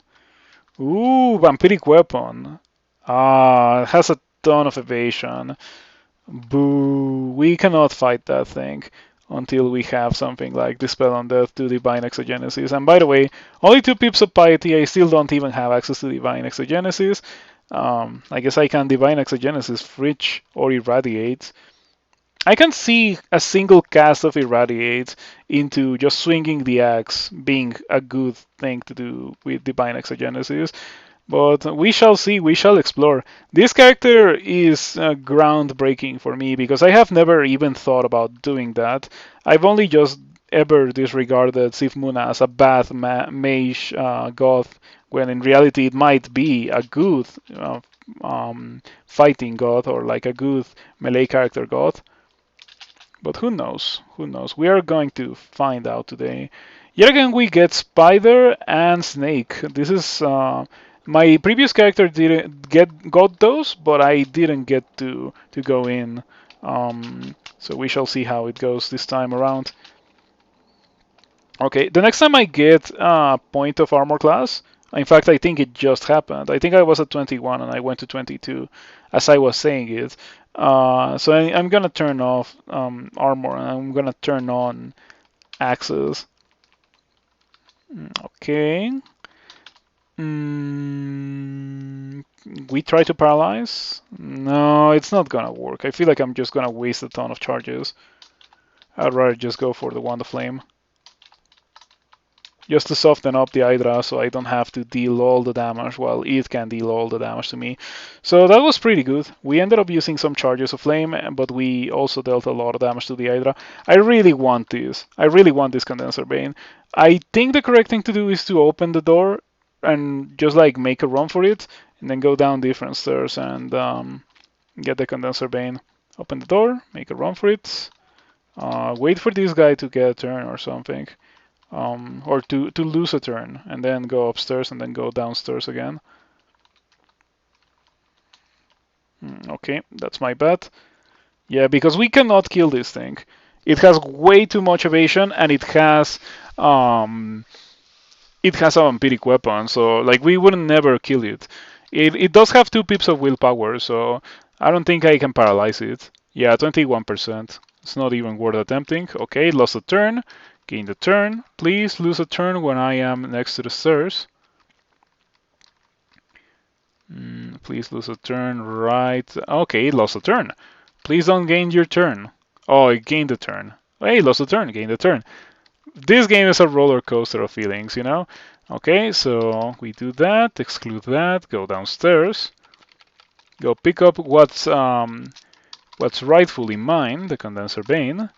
Ooh, Vampiric Weapon. Ah, it has a ton of evasion. Boo. We cannot fight that thing until we have something like Dispel on Death to Divine Exogenesis. And by the way, only 2 pips of Piety. I still don't even have access to Divine Exogenesis. I guess I can Divine Exogenesis, Fridge, or Irradiate. I can see a single cast of Irradiate into just swinging the axe being a good thing to do with Divine Exogenesis. But we shall see, we shall explore. This character is groundbreaking for me because I have never even thought about doing that. I've only just ever disregarded Sif Muna as a bad mage goth, when in reality it might be a good fighting goth or like a good melee character goth. But who knows? Who knows? We are going to find out today. Yet again, we get Spider and Snake. This is my previous character didn't got those, but I didn't get to go in. So we shall see how it goes this time around. Okay, the next time I get a point of armor class, in fact, I think it just happened. I think I was at 21 and I went to 22 as I was saying it. So I'm gonna turn off armor and I'm gonna turn on axes. Okay. We try to paralyze? No, it's not gonna work. I feel like I'm just gonna waste a ton of charges. I'd rather just go for the Wand of Flame. Just to soften up the Hydra so I don't have to deal all the damage while it can deal all the damage to me. So that was pretty good. We ended up using some charges of flame, but we also dealt a lot of damage to the Hydra. I really want this. I really want this Condenser Bane. I think the correct thing to do is to open the door and just like make a run for it, and then go down different stairs and get the Condenser Bane. Open the door, make a run for it, wait for this guy to get a turn or something. Or to lose a turn and then go upstairs and then go downstairs again. Okay, that's my bet. Yeah, because we cannot kill this thing. It has way too much evasion and it has a vampiric weapon, so like we wouldn't never kill it. It does have 2 pips of willpower, so I don't think I can paralyze it. Yeah, 21%. It's not even worth attempting. Okay, lost a turn. Gain the turn. Please lose a turn when I am next to the stairs. Please lose a turn right. Okay, lost a turn. Please don't gain your turn. Oh, it gained a turn. Hey, lost a turn, gained a turn. This game is a roller coaster of feelings, you know? Okay, so we do that, exclude that, go downstairs, go pick up what's rightfully mine, the Condenser Bane.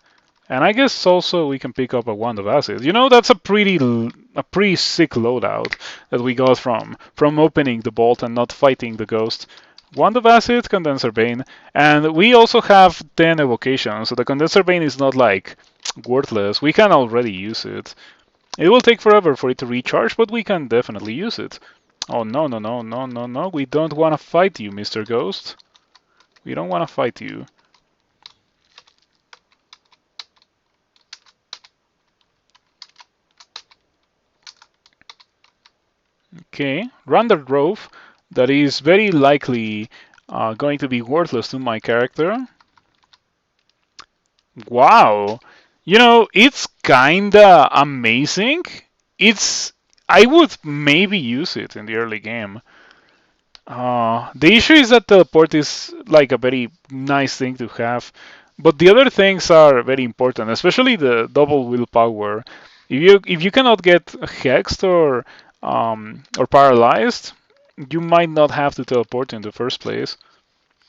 And I guess also we can pick up a Wand of Acid. You know, that's a pretty sick loadout that we got from opening the bolt and not fighting the ghost. Wand of Acid, Condenser Bane, and we also have 10 evocations, so the Condenser Bane is not like worthless. We can already use it. It will take forever for it to recharge, but we can definitely use it. Oh no, no, no, no, no, no. We don't want to fight you, Mr. Ghost. We don't want to fight you. Okay, Randall Grove, that is very likely going to be worthless to my character. Wow, you know, it's kinda amazing. I would maybe use it in the early game. The issue is that teleport is like a very nice thing to have, but the other things are very important, especially the double willpower. If you cannot get hexed or paralyzed, you might not have to teleport in the first place.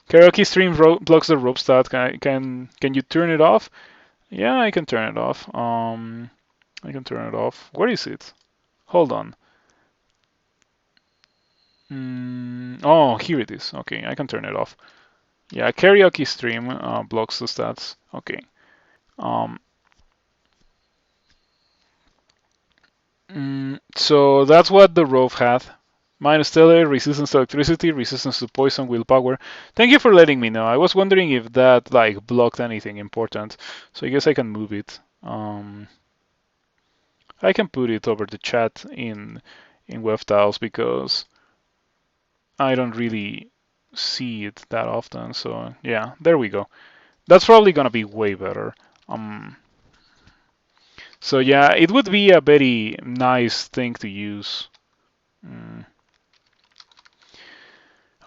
Karaoke stream blocks the rope stat. Can you turn it off? Yeah, I can turn it off. I can turn it off. Where is it? Hold on. Oh, here it is. Okay, I can turn it off. Yeah, karaoke stream blocks the stats. Okay. Um, so that's what the Rove had. Minus stellar, resistance to electricity, resistance to poison, willpower. Thank you for letting me know. I was wondering if that like blocked anything important. So I guess I can move it. I can put it over the chat in web tiles because I don't really see it that often. So yeah, there we go. That's probably gonna be way better. Um, so yeah, it would be a very nice thing to use. Mm.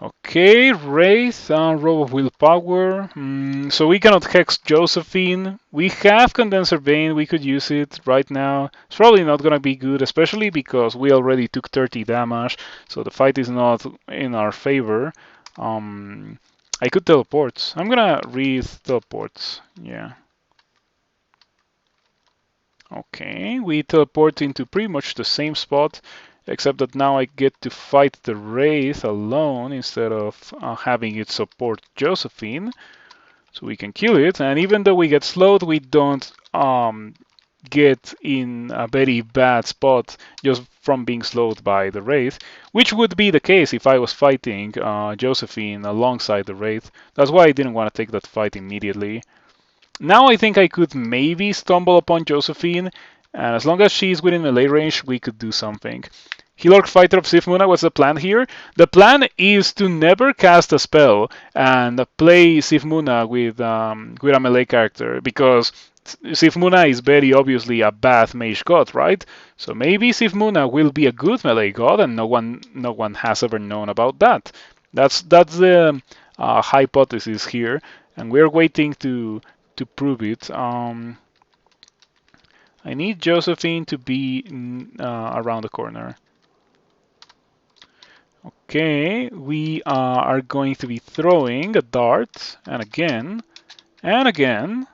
Okay, Wraith, Row of Willpower. So we cannot hex Josephine. We have Condenser Vein, we could use it right now. It's probably not gonna be good, especially because we already took 30 damage, so the fight is not in our favor. Um, I could teleport. I'm gonna read teleports. Yeah. Okay, we teleport into pretty much the same spot, except that now I get to fight the Wraith alone instead of having it support Josephine. So we can kill it, and even though we get slowed, we don't get in a very bad spot just from being slowed by the Wraith, which would be the case if I was fighting Josephine alongside the Wraith. That's why I didn't want to take that fight immediately. Now I think I could maybe stumble upon Josephine, and as long as she's within melee range, we could do something. Healer Fighter of Sifmuna, what's the plan here? The plan is to never cast a spell and play Sifmuna with a melee character, because Sifmuna is very obviously a bad mage god, right? So maybe Sifmuna will be a good melee god, and no one has ever known about that. That's the hypothesis here, and we're waiting to prove it. I need Josephine to be around the corner. Okay, we are going to be throwing a dart, and again, and again.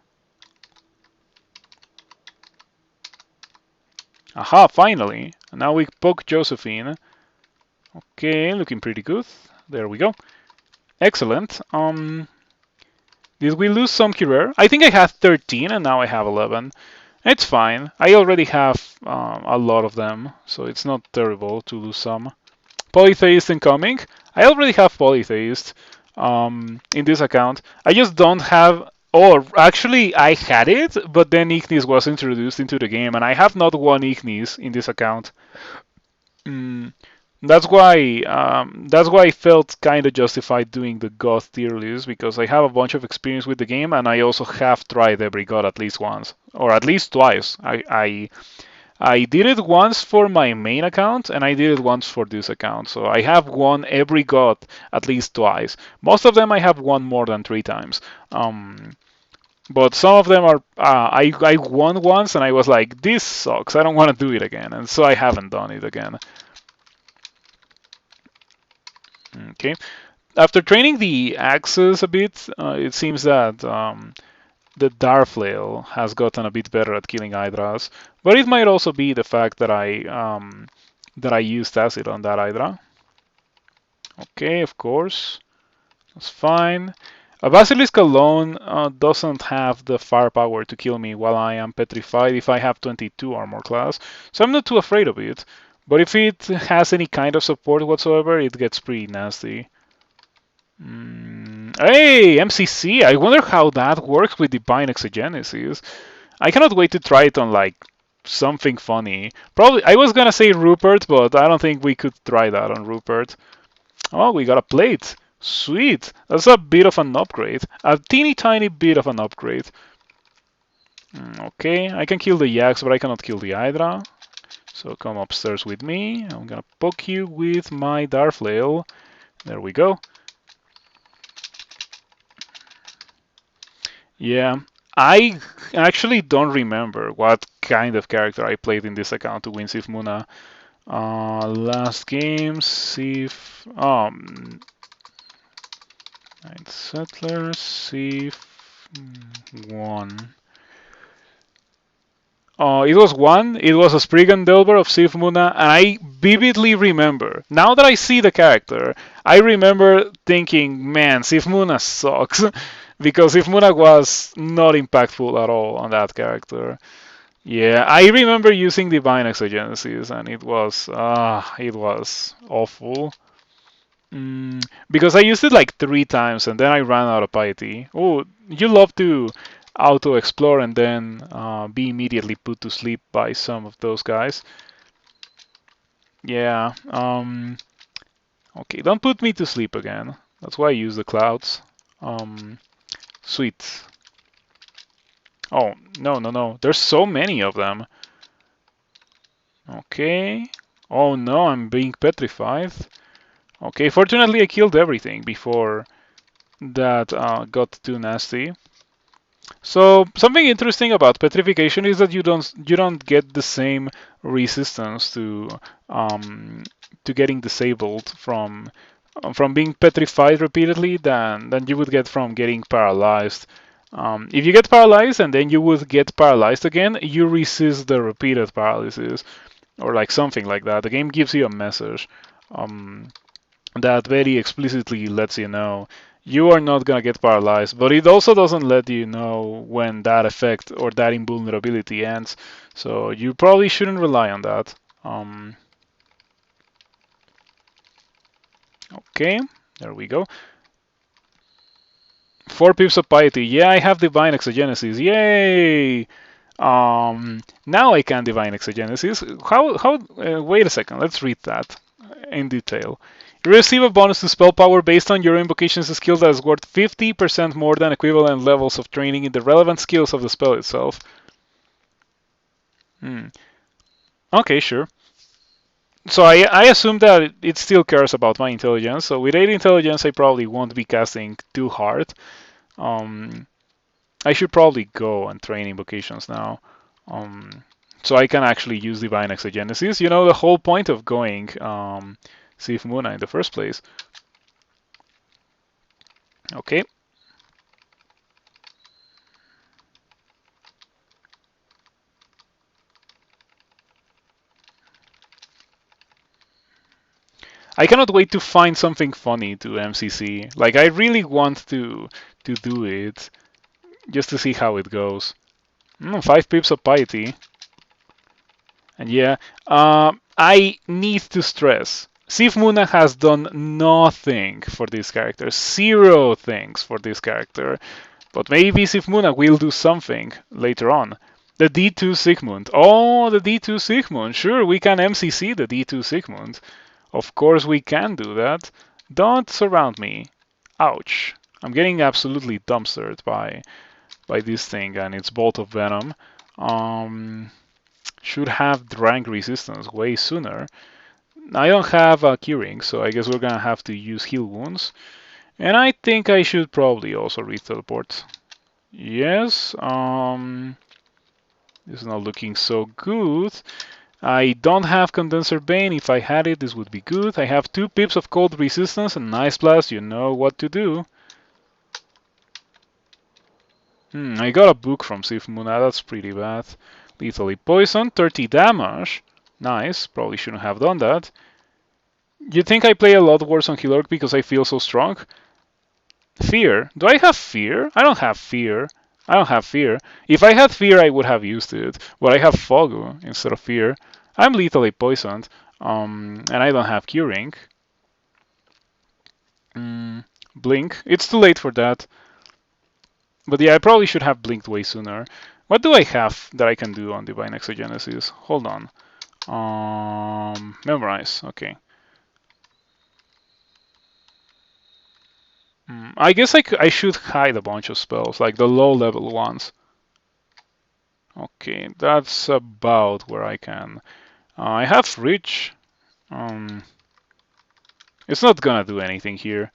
Aha, finally. And now we poke Josephine. Okay, looking pretty good. There we go. Excellent. Did we lose some Curer? I think I had 13 and now I have 11. It's fine. I already have a lot of them, so it's not terrible to lose some. Polytheist incoming. I already have Polytheist in this account. I just don't have. Or actually, I had it, but then Ignis was introduced into the game, and I have not won Ignis in this account. Mm, that's why I felt kind of justified doing the God tier list, because I have a bunch of experience with the game, and I also have tried every God at least once, or at least twice. I did it once for my main account, and I did it once for this account. So I have won every god at least twice. Most of them I have won more than 3 times. But some of them are I won once and I was like, this sucks. I don't want to do it again, and so I haven't done it again. Okay. After training the axes a bit, it seems that the Darflail has gotten a bit better at killing Hydras, but it might also be the fact that I used acid on that Hydra. Okay, of course, that's fine. A Basilisk alone doesn't have the firepower to kill me while I am petrified if I have 22 armor class, so I'm not too afraid of it. But if it has any kind of support whatsoever, it gets pretty nasty. Hey, MCC! I wonder how that works with Divine Exogenesis. I cannot wait to try it on like something funny. Probably I was gonna say Rupert, but I don't think we could try that on Rupert. Oh, we got a plate. Sweet. That's a bit of an upgrade. A teeny tiny bit of an upgrade. Okay, I can kill the Yaks, but I cannot kill the Hydra. So come upstairs with me. I'm gonna poke you with my Darflail. There we go. Yeah, I actually don't remember what kind of character I played in this account to win Sif Muna. Last game, Sif. Night Settler, Sif 1. It was 1. It was a Spriggan Delver of Sif Muna, and I vividly remember. Now that I see the character, I remember thinking, man, Sif Muna sucks. Because Sif Muna was not impactful at all on that character. Yeah, I remember using Divine Exogenesis, and it was awful. Because I used it like 3 times, and then I ran out of piety. Oh, you love to auto explore and then be immediately put to sleep by some of those guys. Yeah. Okay, don't put me to sleep again. That's why I use the clouds. Sweet. Oh, no, no, no. There's so many of them. Okay. Oh no, I'm being petrified. Okay, fortunately I killed everything before that got too nasty. So something interesting about petrification is that you don't get the same resistance to getting disabled from being petrified repeatedly than you would get from getting paralyzed. If you get paralyzed and then you would get paralyzed again, you resist the repeated paralysis or like something like that. The game gives you a message that very explicitly lets you know you are not gonna get paralyzed, but it also doesn't let you know when that effect or that invulnerability ends. So you probably shouldn't rely on that. Okay, there we go. 4 pips of piety. Yeah, I have divine exogenesis. Yay! Now I can divine exogenesis. Wait a second. Let's read that in detail. You receive a bonus to spell power based on your invocation's skill that is worth 50% more than equivalent levels of training in the relevant skills of the spell itself. Okay, sure. So I assume that it still cares about my intelligence. So with 8 intelligence, I probably won't be casting too hard. I should probably go and train invocations now. So I can actually use divine exogenesis. You know, the whole point of going Sif Muna in the first place. Okay. I cannot wait to find something funny to MCC. Like, I really want to do it just to see how it goes. 5 pips of piety. And yeah, I need to stress, Sif Muna has done nothing for this character, 0 things for this character, but maybe Sif Muna will do something later on. The D2 Sigmund. Oh, the D2 Sigmund. Sure, we can MCC the D2 Sigmund. Of course we can do that. Don't surround me. Ouch. I'm getting absolutely dumpstered by this thing and its bolt of venom. Should have rank resistance way sooner. I don't have a curing, so I guess we're gonna have to use heal wounds. And I think I should probably also re-teleport. Yes, this is not looking so good. I don't have Condenser Bane. If I had it, this would be good. I have 2 pips of cold resistance and Nice Blast. You know what to do. I got a book from Sif Muna. That's pretty bad. Lethally Poison, 30 damage. Nice. Probably shouldn't have done that. You think I play a lot worse on Heroic because I feel so strong? Fear? Do I have fear? I don't have fear. I don't have fear. If I had fear, I would have used it. But I have Fogu instead of fear. I'm lethally poisoned. And I don't have curing. Blink. It's too late for that. But yeah, I probably should have blinked way sooner. What do I have that I can do on Divine Exogenesis? Hold on. Memorize. Okay. I guess I should hide a bunch of spells, like the low level ones. Okay, that's about where I can. I have Reach. It's not gonna do anything here.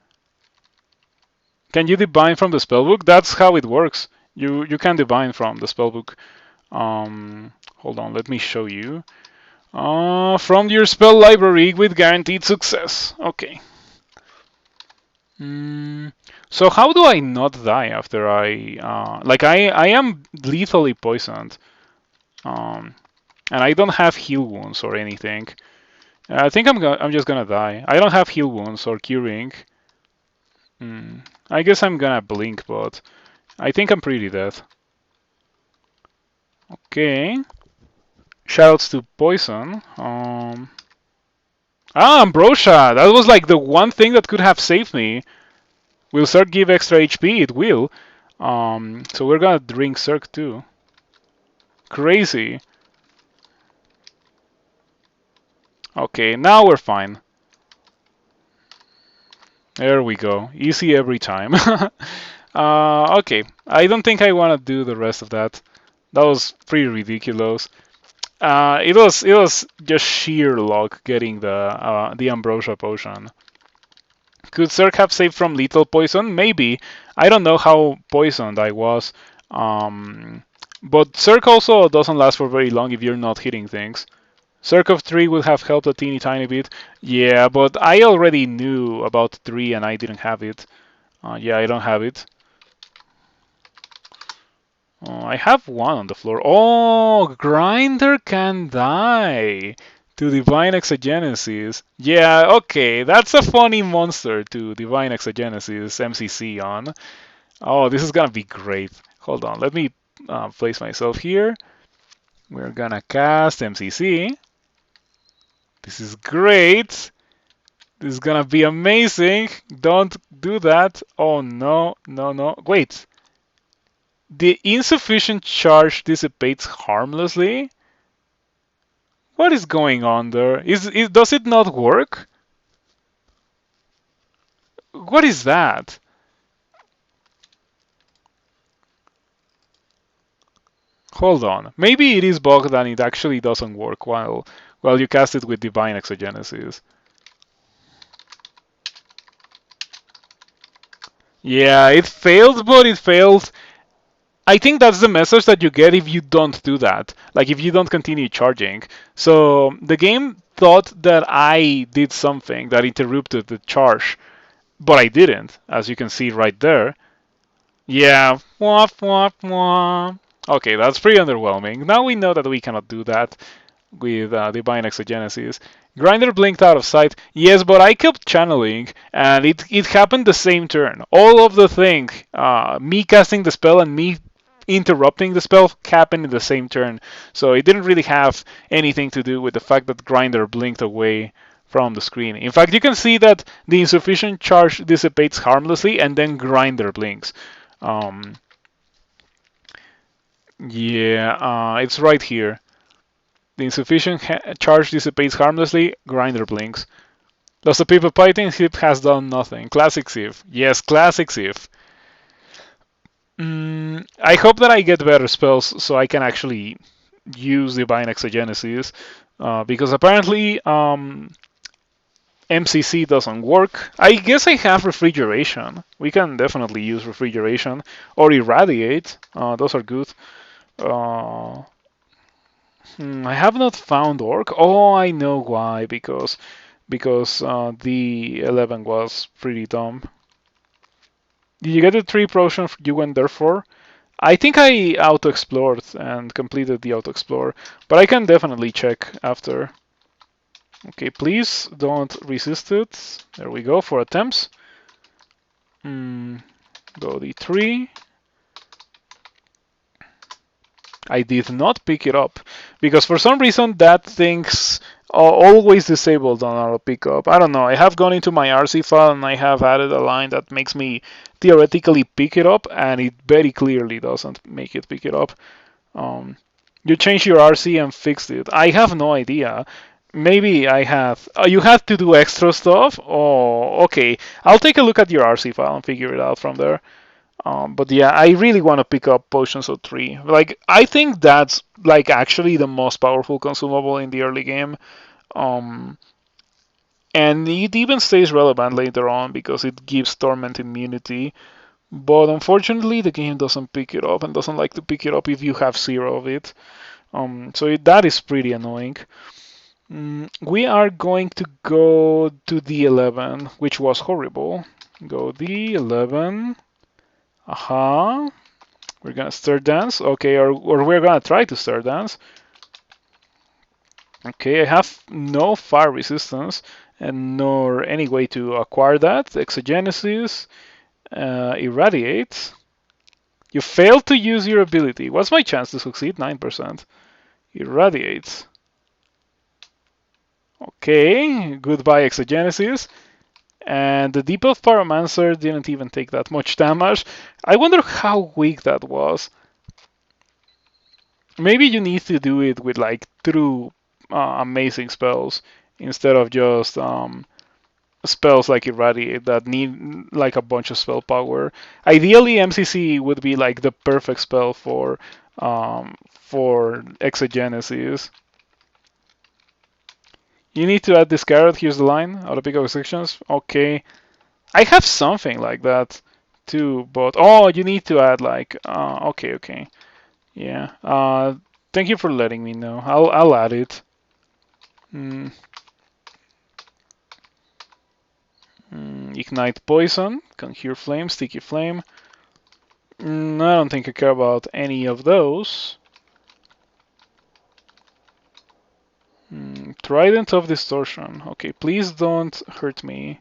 Can you divine from the spellbook? That's how it works. You can divine from the spellbook. Hold on, let me show you. From your spell library with guaranteed success. Okay. So how do I not die after I am lethally poisoned, and I don't have heal wounds or anything. I think I'm just gonna die. I don't have heal wounds or curing. I guess I'm gonna blink, but I think I'm pretty dead. Okay. Shoutouts to poison. Ambrosia! That was like the one thing that could have saved me. Will start give extra HP, it will. So we're gonna drink Cirque too. Crazy. Okay, now we're fine. There we go. Easy every time. Okay, I don't think I want to do the rest of that. That was pretty ridiculous. It was just sheer luck getting the ambrosia potion. Could Zerg have saved from lethal poison? Maybe. I don't know how poisoned I was. Um, but Zerg also doesn't last for very long if you're not hitting things. Circ of 3 would have helped a teeny tiny bit. Yeah, but I already knew about 3 and I didn't have it. Yeah, I don't have it. I have one on the floor. Oh, Grinder can die to Divine Exogenesis. Yeah, okay, that's a funny monster to Divine Exogenesis MCC on. Oh, this is gonna be great. Hold on, let me place myself here. We're gonna cast MCC. This is great. This is gonna be amazing. Don't do that. Oh no, no, no. Wait. The insufficient charge dissipates harmlessly? What is going on there? Does it not work? What is that? Hold on. Maybe it is bugged and it actually doesn't work while you cast it with Divine Exogenesis. Yeah, it failed, but it failed. I think that's the message that you get if you don't do that. Like if you don't continue charging. So the game thought that I did something that interrupted the charge, but I didn't, as you can see right there. Yeah, wah, wah, wah. Okay, that's pretty underwhelming. Now we know that we cannot do that with Divine Exogenesis. Grinder blinked out of sight. Yes, but I kept channeling, and it happened the same turn. All of the thing, me casting the spell and me interrupting the spell, happened in the same turn. So it didn't really have anything to do with the fact that Grinder blinked away from the screen. In fact, you can see that the insufficient charge dissipates harmlessly, and then Grinder blinks. Um, yeah, it's right here. The insufficient charge dissipates harmlessly, Grinder blinks. Lost a people fighting, Hip has done nothing. Classic Sif. Yes, classic Sif. I hope that I get better spells so I can actually use Divine Exogenesis. Because apparently MCC doesn't work. I guess I have Refrigeration. We can definitely use Refrigeration. Or Irradiate. Those are good. I have not found Orc. Oh, I know why. Because the 11 was pretty dumb. Did you get the 3 potion you went there for? I think I auto-explored and completed the auto-explore, but I can definitely check after. Okay, please don't resist it. There we go, 4 attempts. Go D3. I did not pick it up because for some reason that thing's always disabled on auto pickup. I don't know. I have gone into my RC file and I have added a line that makes me theoretically pick it up, and it very clearly doesn't make it pick it up. You changed your RC and fixed it. I have no idea. Maybe I have. You have to do extra stuff. Oh, okay. I'll take a look at your RC file and figure it out from there. But yeah, I really want to pick up Potions of 3. Like, I think that's like actually the most powerful consumable in the early game. And it even stays relevant later on because it gives Torment immunity. But unfortunately, the game doesn't pick it up and doesn't like to pick it up if you have 0 of it. So that is pretty annoying. We are going to go to D11, which was horrible. Go D11. Aha. We're gonna stir dance. Okay, or we're gonna try to stir dance. Okay, I have no fire resistance and nor any way to acquire that. Exogenesis, irradiate. You failed to use your ability. What's my chance to succeed? 9%. Irradiate. Okay, goodbye Exogenesis. And the Deep Elf Pyromancer didn't even take that much damage. I wonder how weak that was. Maybe you need to do it with like true amazing spells instead of just spells like Irradiate that need like a bunch of spell power. Ideally, MCC would be like the perfect spell for Exogenesis. You need to add this carrot. Here's the line. Out of big sections. Okay. I have something like that too, but oh, you need to add like okay, okay. Yeah. Thank you for letting me know. I'll add it. Mm, ignite poison. Conjure flame. Sticky flame. I don't think I care about any of those. Trident of Distortion. Okay, please don't hurt me.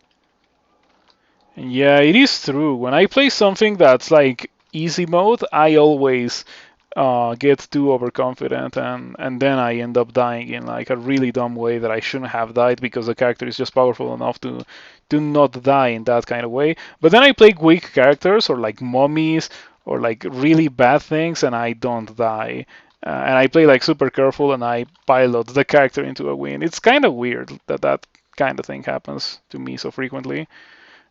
And yeah, it is true. When I play something that's like easy mode, I always get too overconfident, and then I end up dying in like a really dumb way that I shouldn't have died because the character is just powerful enough to not die in that kind of way. But then I play weak characters or like mummies or like really bad things, and I don't die. And I play like super careful, and I pilot the character into a win. It's kind of weird that that kind of thing happens to me so frequently.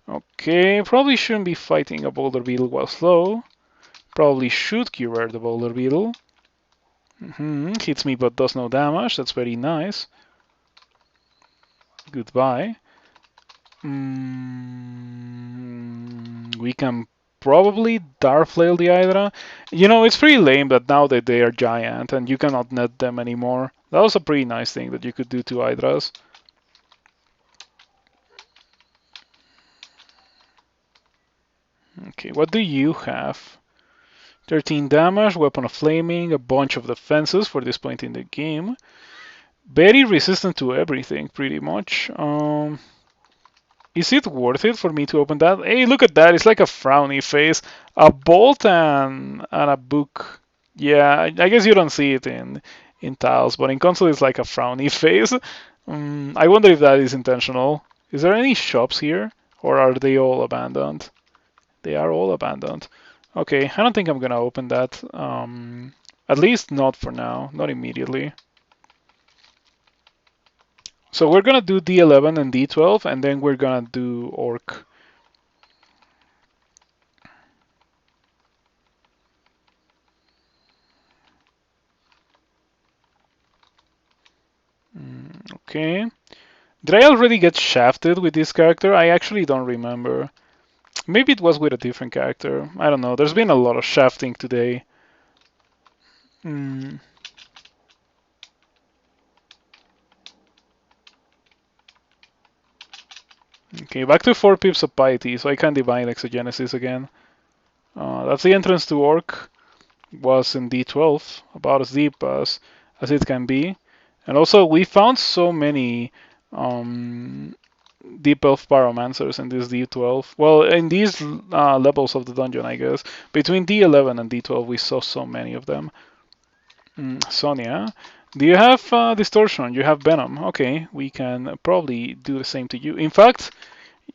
Okay, probably shouldn't be fighting a boulder beetle while slow. Probably should cure the boulder beetle. Hits me but does no damage. That's very nice. Goodbye. We can probably Darflail the Hydra. You know, it's pretty lame that now that they are giant and you cannot net them anymore. That was a pretty nice thing that you could do to Hydras. Okay, what do you have? 13 damage, Weapon of Flaming, a bunch of defenses for this point in the game. Very resistant to everything, pretty much. Is it worth it for me to open that? Hey, look at that. It's like a frowny face. A bolt and a book. Yeah, I guess you don't see it in tiles, but in console it's like a frowny face. I wonder if that is intentional. Is there any shops here? Or are they all abandoned? They are all abandoned. Okay, I don't think I'm gonna open that. At least not for now, not immediately. So we're gonna do D11 and D12, and then we're gonna do Orc. Okay. Did I already get shafted with this character? I actually don't remember. Maybe it was with a different character. I don't know. There's been a lot of shafting today. Okay, back to 4 pips of piety, so I can divine exogenesis again. That's the entrance to Orc. Was in D12, about as deep as it can be. And also, we found so many Deep Elf Pyromancers in this D12. Well, in these levels of the dungeon, I guess. Between D11 and D12, we saw so many of them. Sonia, do you have Distortion? You have Venom. Okay, we can probably do the same to you. In fact,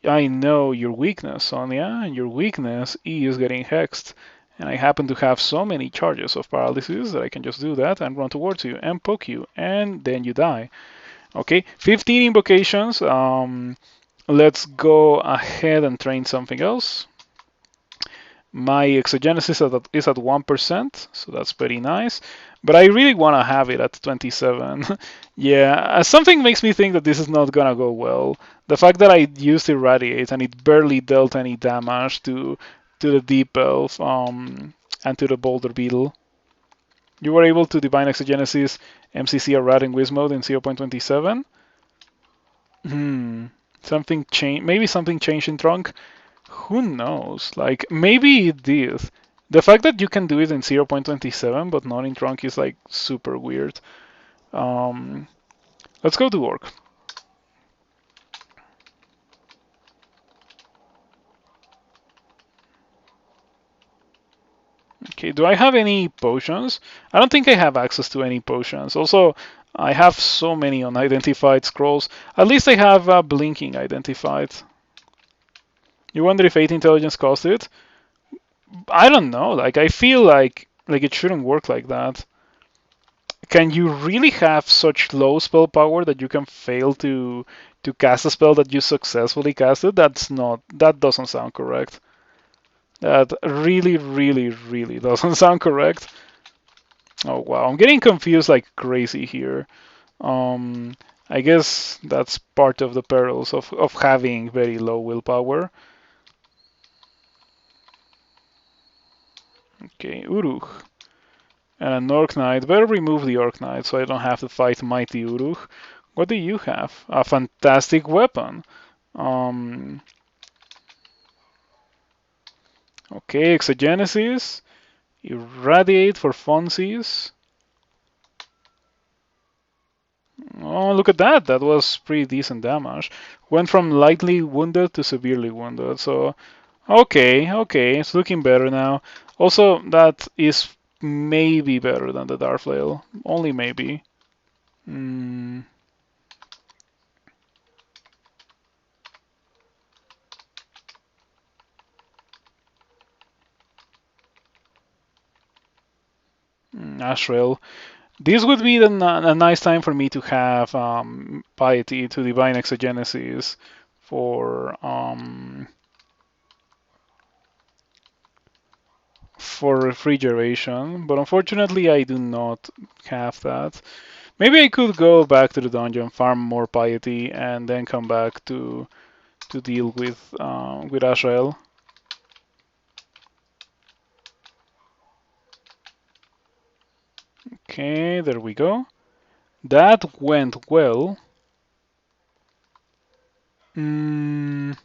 I know your weakness, Sonia, and your weakness is getting hexed. And I happen to have so many charges of paralysis that I can just do that and run towards you and poke you, and then you die. Okay, 15 invocations. Let's go ahead and train something else. My exogenesis is at 1%, so that's pretty nice. But I really want to have it at 27. Yeah, something makes me think that this is not gonna go well. The fact that I used Irradiate and it barely dealt any damage to the Deep Elf and to the Boulder Beetle. You were able to Divine Exogenesis MCC a rat in Wiz mode in 0.27? Something changed. Maybe something changed in Trunk. Who knows? Like, maybe it did. The fact that you can do it in 0.27 but not in Trunk is like super weird. Let's go to Orc. Okay, do I have any potions? I don't think I have access to any potions. Also, I have so many unidentified scrolls. At least I have blinking identified. You wonder if 8 intelligence caused it? I don't know. Like I feel like it shouldn't work like that. Can you really have such low spell power that you can fail to cast a spell that you successfully casted? That doesn't sound correct. That really, really, really doesn't sound correct. Oh wow, I'm getting confused like crazy here. Um, I guess that's part of the perils of having very low willpower. Okay, Uruk. And an Orc Knight. Better remove the Orc Knight so I don't have to fight Mighty Uruk. What do you have? A fantastic weapon. Um, okay, Exogenesis. Irradiate for funsies. Oh, look at that. That was pretty decent damage. Went from lightly wounded to severely wounded. So, okay, it's looking better now. Also, that is maybe better than the Darflail. Only maybe. Mm, Ashrael. This would be a nice time for me to have Piety to Divine Exogenesis for for refrigeration, but unfortunately I do not have that. Maybe I could go back to the dungeon, farm more Piety, and then come back to deal with Azrael. Okay, there we go. That went well. Mm,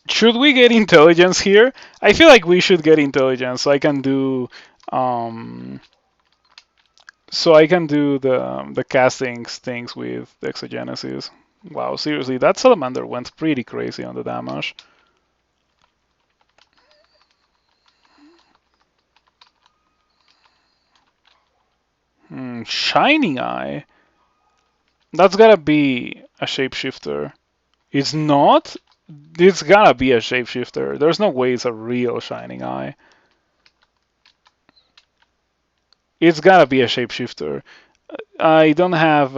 should we get intelligence here? I feel like we should get intelligence so I can do um, the castings things with the exogenesis. Wow, seriously, that salamander went pretty crazy on the damage. Shining Eye. That's gotta be a shapeshifter. It's not? It's gotta be a shapeshifter. There's no way it's a real Shining Eye. It's gotta be a shapeshifter. I don't have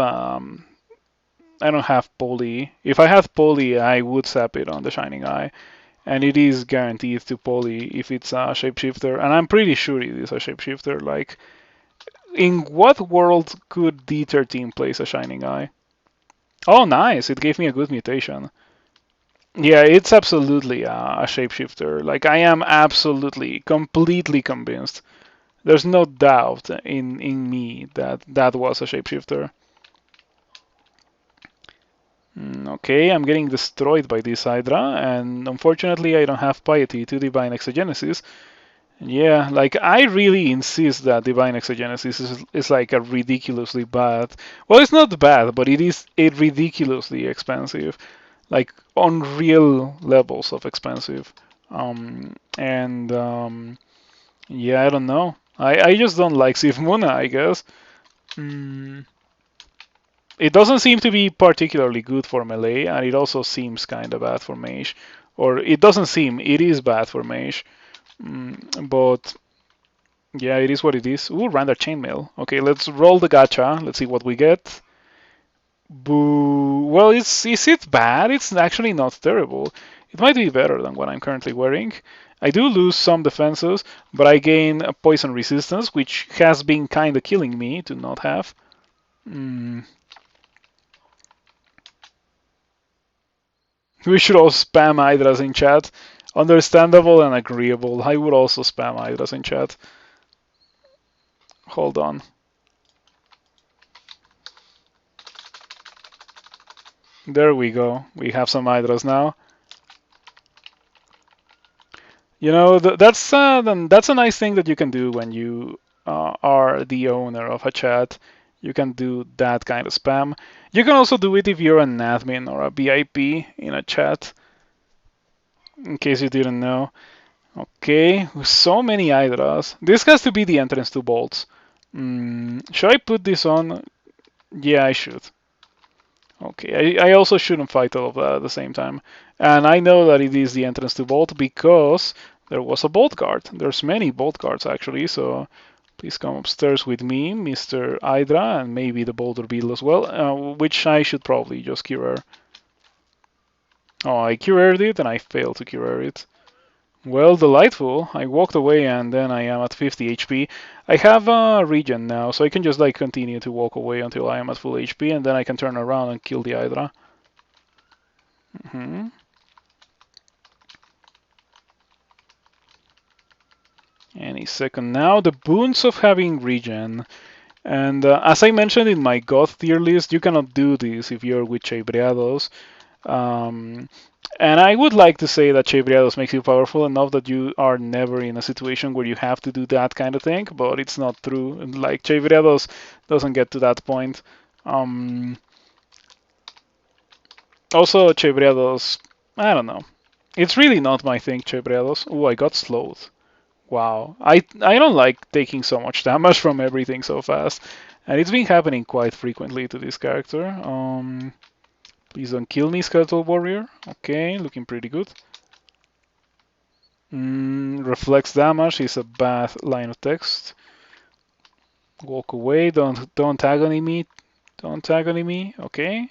I don't have poly. If I had poly, I would sap it on the Shining Eye, and it is guaranteed to poly if it's a shapeshifter. And I'm pretty sure it is a shapeshifter. Like, in what world could D13 place a Shining Eye? Oh, nice! It gave me a good mutation. Yeah, it's absolutely a shapeshifter. Like, I am absolutely, completely convinced. There's no doubt in me that that was a shapeshifter. Okay, I'm getting destroyed by this Hydra, and unfortunately I don't have Piety to Divine Exogenesis. Yeah, like I really insist that Divine Exogenesis is like a ridiculously bad. Well, it's not bad, but it is a ridiculously expensive, like unreal levels of expensive. And yeah, I don't know. I just don't like Sif Muna, I guess. Mm, it doesn't seem to be particularly good for melee, and it also seems kind of bad for mage. Or it doesn't seem, it is bad for mage. But yeah, it is what it is. Ooh, random chainmail. Okay, let's roll the gacha. Let's see what we get. Boo. Well, is it bad? It's actually not terrible. It might be better than what I'm currently wearing. I do lose some defenses, but I gain a poison resistance, which has been kind of killing me to not have. Mm, we should all spam Hydras in chat. Understandable and agreeable. I would also spam Hydras in chat. Hold on. There we go. We have some Hydras now. You know, that's a nice thing that you can do when you are the owner of a chat. You can do that kind of spam. You can also do it if you're an admin or a VIP in a chat, in case you didn't know. Okay, so many Hydras. This has to be the entrance to bolts. Should I put this on? Yeah, I should. Okay, I also shouldn't fight all of that at the same time. And I know that it is the entrance to Bolt because there was a Bolt guard. There's many Bolt guards actually, so please come upstairs with me, Mr. Hydra, and maybe the Boulder Beetle as well, which I should probably just cure. Oh, I cured it and I failed to cure it. Well, delightful. I walked away and then I am at 50 HP. I have a regen now, so I can just like continue to walk away until I am at full HP and then I can turn around and kill the Hydra. Hmm. Any second now. The boons of having regen. And as I mentioned in my God tier list, you cannot do this if you're with Chebreados. And I would like to say that Chebreados makes you powerful enough that you are never in a situation where you have to do that kind of thing, but it's not true. Like, Chebreados doesn't get to that point. Also, Chebreados, I don't know. It's really not my thing, Chebreados. Oh, I got slowed. Wow. I don't like taking so much damage from everything so fast. And it's been happening quite frequently to this character. Please don't kill me, Skeletal Warrior. Okay, looking pretty good. Reflex damage is a bad line of text. Walk away, don't agony me. Don't agony me. Okay.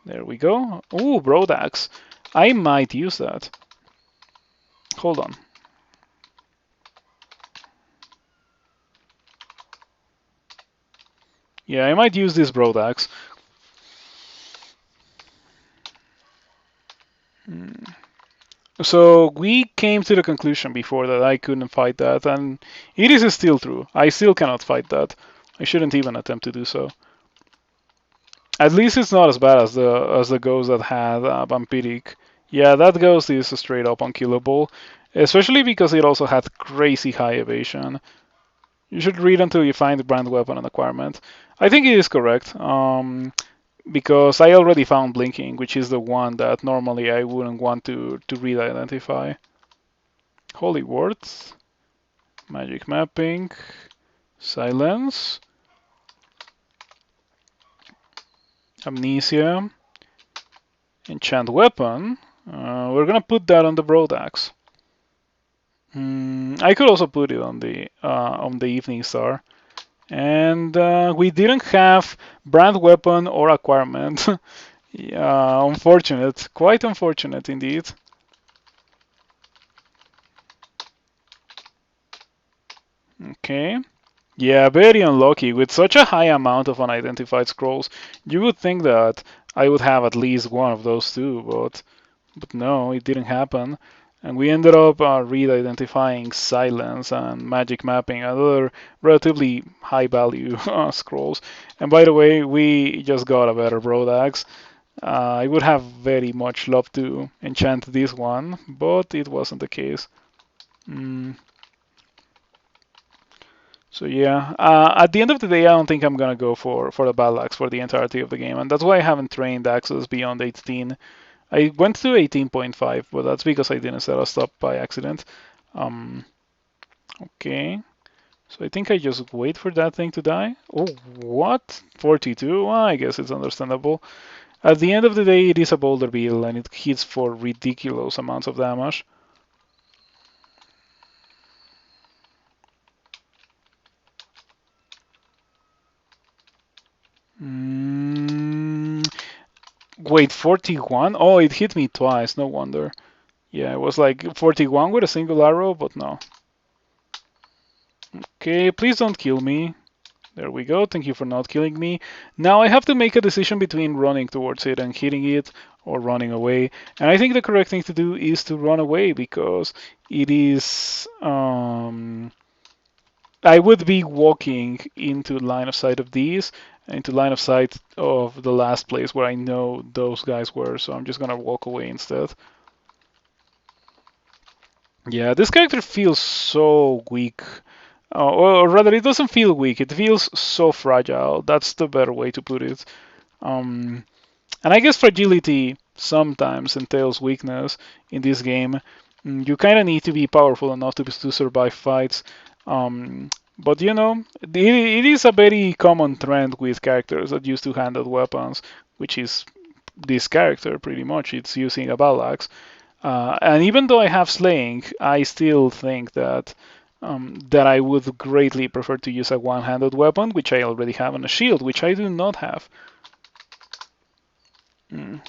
There we go. Ooh, Brodax. I might use that. Hold on. Yeah, I might use this Brodax. So we came to the conclusion before that I couldn't fight that, and it is still true. I still cannot fight that. I shouldn't even attempt to do so. At least it's not as bad as the ghost that had vampiric. Yeah, that ghost is straight up unkillable, especially because it also had crazy high evasion. You should read until you find the brand weapon and acquirement. I think it is correct. Because I already found blinking, which is the one that normally I wouldn't want to read identify. Holy words, magic mapping, silence, amnesia, enchant weapon. We're gonna put that on the Brodax. I could also put it on the Evening Star. And we didn't have brand weapon or acquirement. Yeah, unfortunate, quite unfortunate indeed. Okay. Yeah, very unlucky. With such a high amount of unidentified scrolls, you would think that I would have at least one of those two, but no, it didn't happen. And we ended up re-identifying silence and magic mapping, other relatively high value scrolls. And by the way, we just got a better Brodax. I would have very much loved to enchant this one, but it wasn't the case. So yeah, at the end of the day, I don't think I'm gonna go for the battle axe for the entirety of the game, and that's why I haven't trained axes beyond 18. I went to 18.5, but that's because I didn't set a stop by accident. Okay, so I think I just wait for that thing to die. Oh, what? 42? Well, I guess it's understandable. At the end of the day, it is a boulder beetle, and it hits for ridiculous amounts of damage. Wait, 41? Oh, it hit me twice, no wonder. Yeah, it was like 41 with a single arrow, but no. Okay, please don't kill me. There we go, thank you for not killing me. Now I have to make a decision between running towards it and hitting it or running away. And I think the correct thing to do is to run away because it is... I would be walking into line of sight of these, into line of sight of the last place where I know those guys were, so I'm just gonna walk away instead. Yeah, this character feels so weak. Or rather, it doesn't feel weak, it feels so fragile. That's the better way to put it. And I guess fragility sometimes entails weakness in this game. You kind of need to be powerful enough to survive fights. But you know, it is a very common trend with characters that use two-handed weapons, which is this character pretty much. It's using a battle axe. And even though I have slaying, I still think that I would greatly prefer to use a one-handed weapon, which I already have, and a shield, which I do not have. Mm.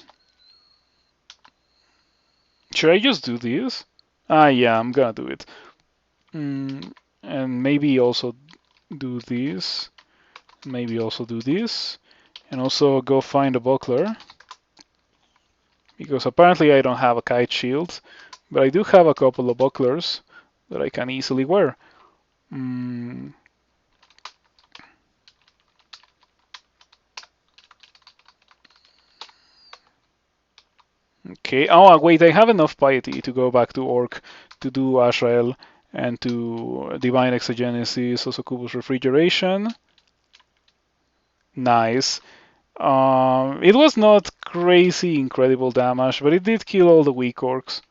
Should I just do this? Ah, yeah, I'm gonna do it. And maybe also do this. Maybe also do this. And also go find a buckler. Because apparently I don't have a kite shield. But I do have a couple of bucklers that I can easily wear. Mm, okay. Oh, wait, I have enough piety to go back to Orc to do Ashrael and to Divine Exogenesis, also Kubus Refrigeration. Nice. It was not crazy incredible damage, but it did kill all the weak orcs.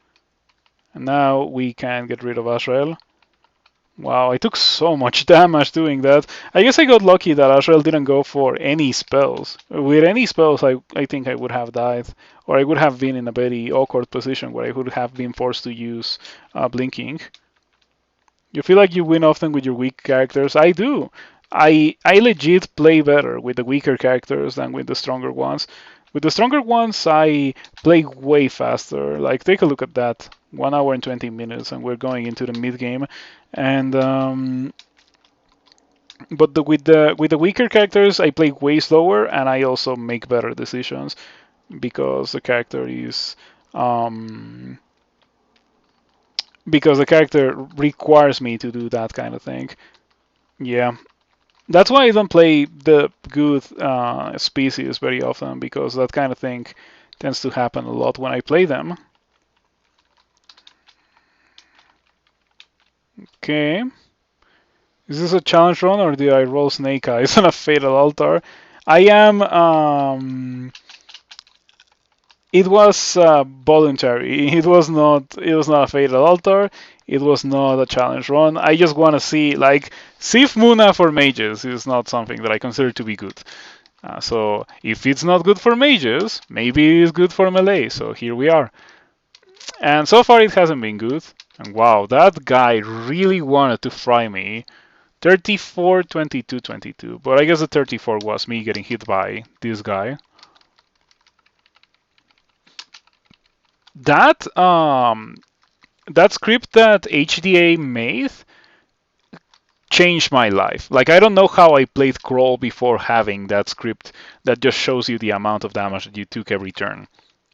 And now we can get rid of Azrael. Wow, I took so much damage doing that. I guess I got lucky that Azrael didn't go for any spells. With any spells, I think I would have died. Or I would have been in a very awkward position where I would have been forced to use Blinking. You feel like you win often with your weak characters? I do. I legit play better with the weaker characters than with the stronger ones. With the stronger ones, I play way faster. Like, take a look at that. 1 hour and 20 minutes, and we're going into the mid game. And but with the weaker characters, I play way slower, and I also make better decisions because the character is because the character requires me to do that kind of thing. Yeah, that's why I don't play the good species very often because that kind of thing tends to happen a lot when I play them. Okay. Is this a challenge run or did I roll snake eyes on a fatal altar? I am. It was voluntary. It was not. It was not a fatal altar. It was not a challenge run. I just want to see like Sif Muna for mages is not something that I consider to be good. So if it's not good for mages, maybe it's good for melee. So here we are. And so far it hasn't been good. And wow, that guy really wanted to fry me. 34, 22, 22. But I guess the 34 was me getting hit by this guy. That that script that HDA made changed my life. Like I don't know how I played Crawl before having that script that just shows you the amount of damage that you took every turn.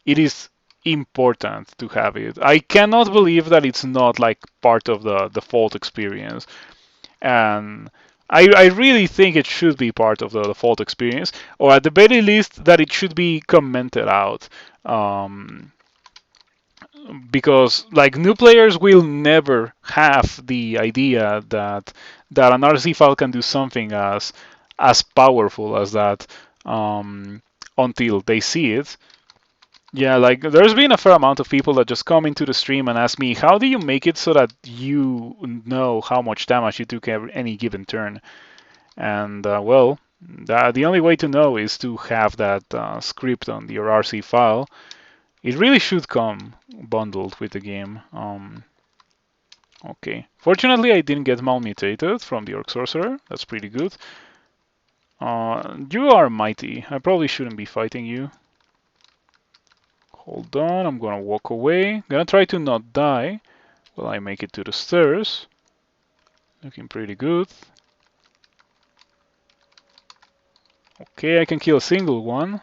It is important to have it. I cannot believe that it's not like part of the default experience. And I really think it should be part of the default experience, or at the very least that it should be commented out. Because like new players will never have the idea that an RC file can do something as powerful as that until they see it. Yeah, like there's been a fair amount of people that just come into the stream and ask me, how do you make it so that you know how much damage you took every, any given turn? And well, the only way to know is to have that script on your RC file. It really should come bundled with the game. Okay. Fortunately, I didn't get malmutated from the Orc Sorcerer. That's pretty good. You are mighty. I probably shouldn't be fighting you. Hold on, I'm gonna walk away. Gonna try to not die while I make it to the stairs. Looking pretty good. Okay, I can kill a single one.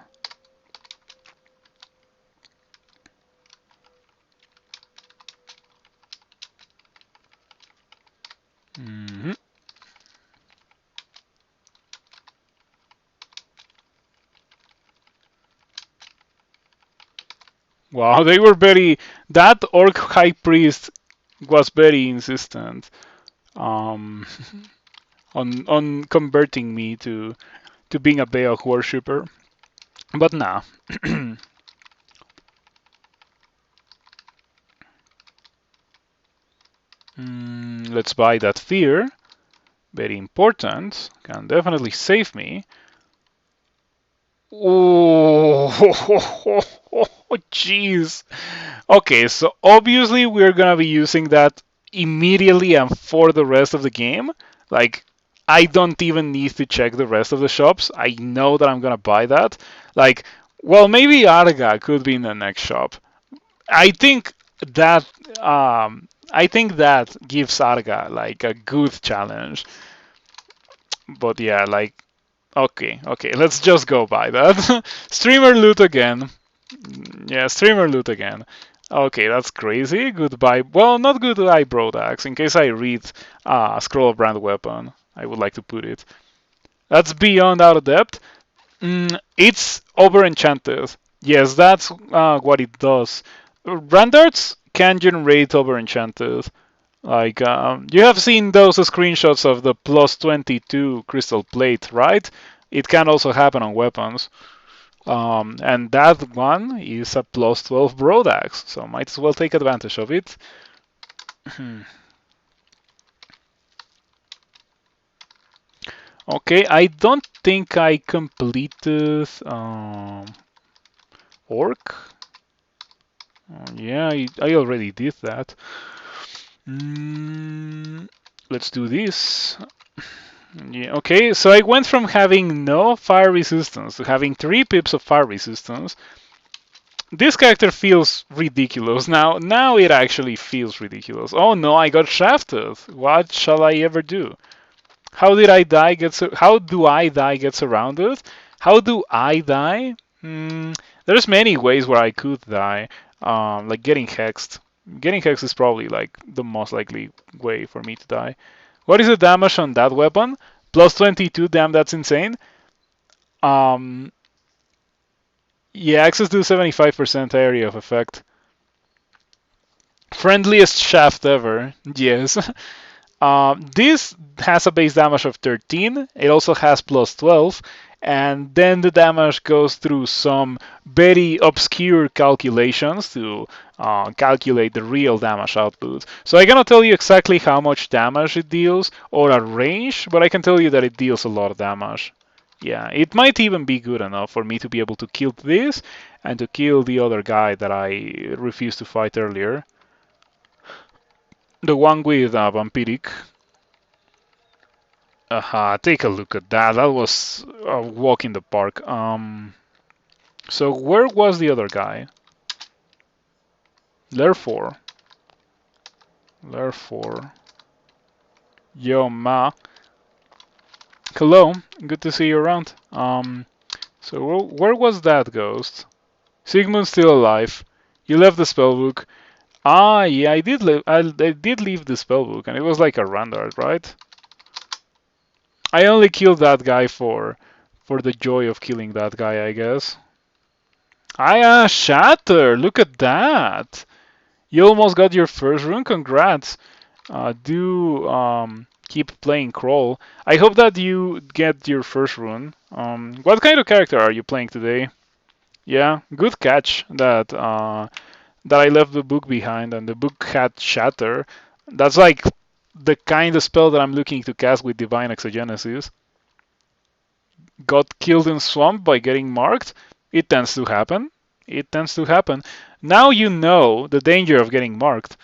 Mm-hmm. Wow, they were very. That Orc High Priest was very insistent um, on converting me to being a Baal worshipper. But nah. Let's buy that fear. Very important. Can definitely save me. Oh, jeez. Okay, so obviously we're gonna be using that immediately and for the rest of the game. Like, I don't even need to check the rest of the shops. I know that I'm gonna buy that. Like, well, maybe Arga could be in the next shop. I think that I think that gives Arga like a good challenge. But yeah, like okay, let's just go by that. Streamer loot again. Yeah, streamer loot again. Okay, that's crazy. Goodbye. Well, not goodbye, Brodax. In case I read Scroll of Brand Weapon, I would like to put it. That's beyond out of depth. It's over enchanted. Yes, that's what it does. Brandards can generate over enchanted. Like, you have seen those screenshots of the plus 22 crystal plate, right? It can also happen on weapons. And that one is a plus 12 broad axe, so might as well take advantage of it. Okay, I don't think I completed Orc. Yeah, I already did that. Let's do this. Yeah, okay, so I went from having no fire resistance to having 3 pips of fire resistance. This character feels ridiculous. Now it actually feels ridiculous. Oh no, I got shafted. What shall I ever do? How did I die? How do I die? Get surrounded? How do I die? There's many ways where I could die. Like getting hexed. Getting hexed is probably like the most likely way for me to die. What is the damage on that weapon? Plus 22. Damn, that's insane. Um, yeah, access to 75% area of effect. Friendliest shaft ever. Yes. This has a base damage of 13. It also has plus 12. And then the damage goes through some very obscure calculations to calculate the real damage output. So I cannot tell you exactly how much damage it deals or a range, but I can tell you that it deals a lot of damage. Yeah, it might even be good enough for me to be able to kill this and to kill the other guy that I refused to fight earlier. The one with Vampiric. Take a look at that. That was a walk in the park. So where was the other guy? Lair 4. Lair 4. Yo, ma. Hello. Good to see you around. So where was that ghost? Sigmund's still alive. You left the spellbook. Ah, yeah, I did leave. I did leave the spellbook, and it was like a randart, right? I only killed that guy for the joy of killing that guy, I guess. Shatter! Look at that! You almost got your first rune. Congrats! Do keep playing Crawl. I hope that you get your first rune. What kind of character are you playing today? Yeah, good catch that I left the book behind and the book had Shatter. That's like the kind of spell that I'm looking to cast with Divine Exogenesis. Got killed in Swamp by getting marked? It tends to happen. It tends to happen. Now you know the danger of getting marked.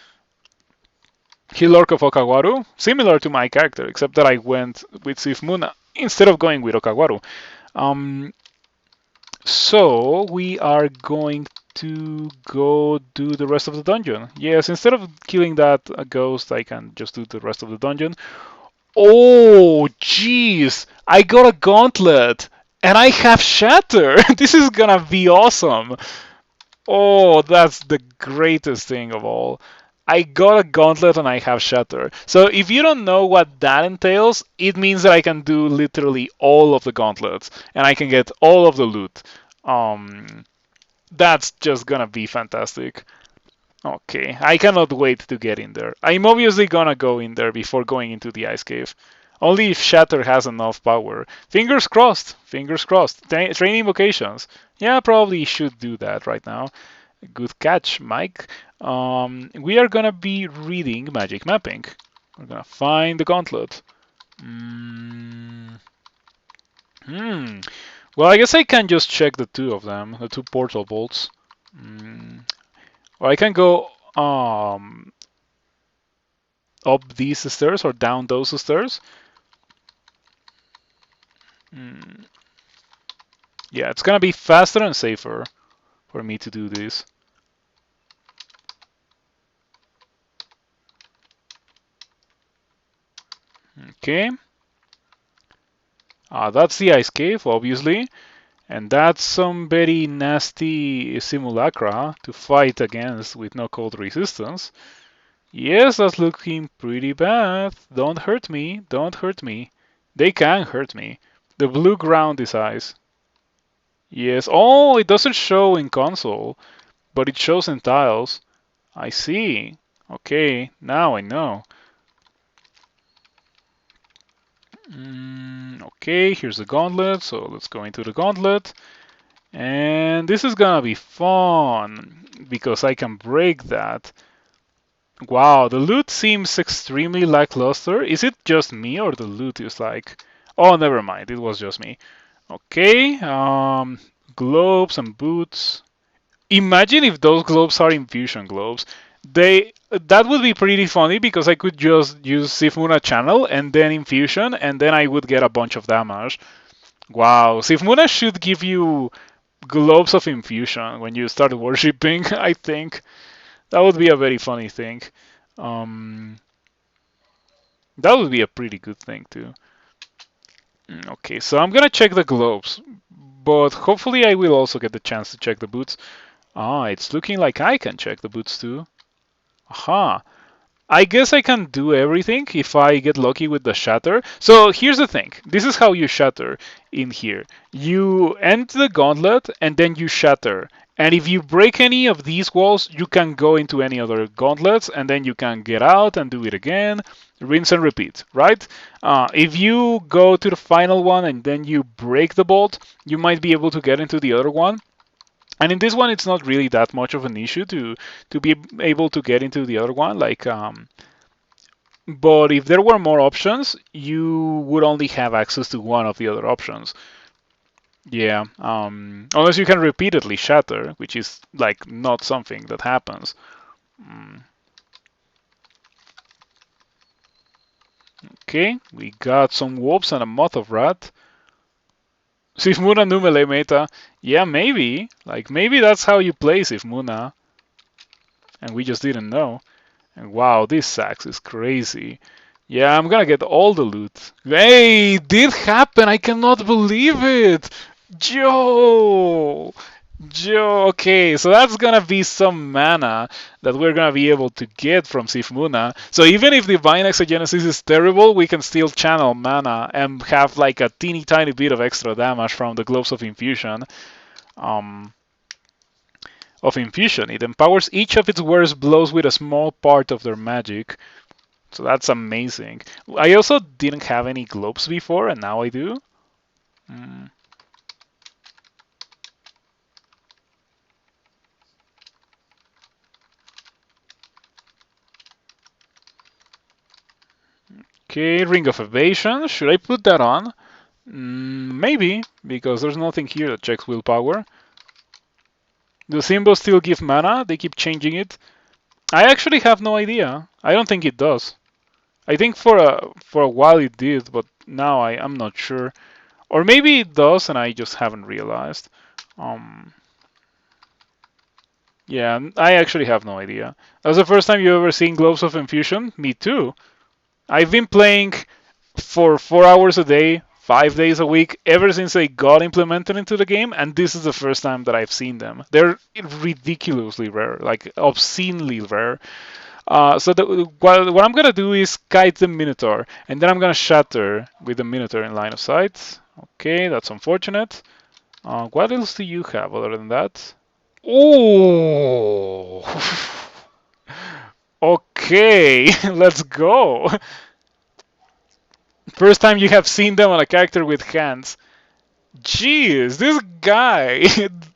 Hilork of Okawaru, similar to my character, except that I went with Sifmuna instead of going with Okawaru. So we are going to go do the rest of the dungeon. Yes, instead of killing that ghost, I can just do the rest of the dungeon. Oh, jeez! I got a gauntlet! And I have Shatter! This is gonna be awesome! Oh, that's the greatest thing of all. I got a gauntlet and I have Shatter. So if you don't know what that entails, it means that I can do literally all of the gauntlets and I can get all of the loot. That's just gonna be fantastic. Okay, I cannot wait to get in there. I'm obviously gonna go in there before going into the ice cave. Only if Shatter has enough power. Fingers crossed. Fingers crossed. Training vocations. Yeah, probably should do that right now. Good catch, Mike. We are gonna be reading magic mapping. We're gonna find the gauntlet. Mm, hmm. Well, I guess I can just check the two of them, the two portal bolts. Mm. Or I can go up these stairs or down those stairs. Mm. Yeah, it's gonna be faster and safer for me to do this. Okay. That's the ice cave, obviously. And that's some very nasty simulacra to fight against with no cold resistance. Yes, that's looking pretty bad. Don't hurt me. Don't hurt me. They can hurt me. The blue ground is ice. Yes. Oh, it doesn't show in console, but it shows in tiles. I see. Okay, now I know. Okay, here's the gauntlet. So let's go into the gauntlet. And this is gonna be fun because I can break that. Wow, the loot seems extremely lackluster. Is it just me or the loot is like... Oh, never mind, it was just me. Okay, globes and boots. Imagine if those globes are infusion globes. That would be pretty funny because I could just use Sifmuna channel and then infusion and then I would get a bunch of damage. Wow, Sifmuna should give you globes of infusion when you start worshipping, I think. That would be a very funny thing. Um, that would be a pretty good thing too. Okay, so I'm gonna check the globes, but hopefully I will also get the chance to check the boots. It's looking like I can check the boots too. Aha. I guess I can do everything if I get lucky with the shatter. So here's the thing. This is how you shatter in here. You end the gauntlet and then you shatter. And if you break any of these walls, you can go into any other gauntlets and then you can get out and do it again. Rinse and repeat, right? If you go to the final one and then you break the bolt, you might be able to get into the other one. And in this one, it's not really that much of an issue to be able to get into the other one. But if there were more options, you would only have access to one of the other options. Yeah, unless you can repeatedly shatter, which is like not something that happens. Mm. Okay, we got some wolves and a moth of rat. Sifmuna new melee meta. Yeah, maybe. Like maybe that's how you play Sifmuna, and we just didn't know. And wow, this sax is crazy. Yeah, I'm gonna get all the loot. Hey, it did happen! I cannot believe it! Joe! Joe, okay, so that's gonna be some mana that we're gonna be able to get from Sifmuna. So even if Divine Exogenesis is terrible, we can still channel mana and have like a teeny tiny bit of extra damage from the Globes of Infusion. Um, It empowers each of its wearer's blows with a small part of their magic. So that's amazing. I also didn't have any globes before, and now I do. Mm. Okay, Ring of Evasion. Should I put that on? Maybe, because there's nothing here that checks willpower. Do symbols still give mana? They keep changing it. I actually have no idea. I don't think it does. I think for a while it did, but now I'm not sure. Or maybe it does and I just haven't realized. Um, yeah, I actually have no idea. That's the first time you ever seen Globes of Infusion? Me too. I've been playing for 4 hours a day, 5 days a week, ever since they got implemented into the game, and this is the first time that I've seen them. They're ridiculously rare, like obscenely rare. What I'm gonna do is kite the Minotaur, and then I'm gonna shatter with the Minotaur in line of sight. Okay, that's unfortunate. What else do you have other than that? Oh! Okay, let's go. First time you have seen them on a character with hands. Jeez, this guy,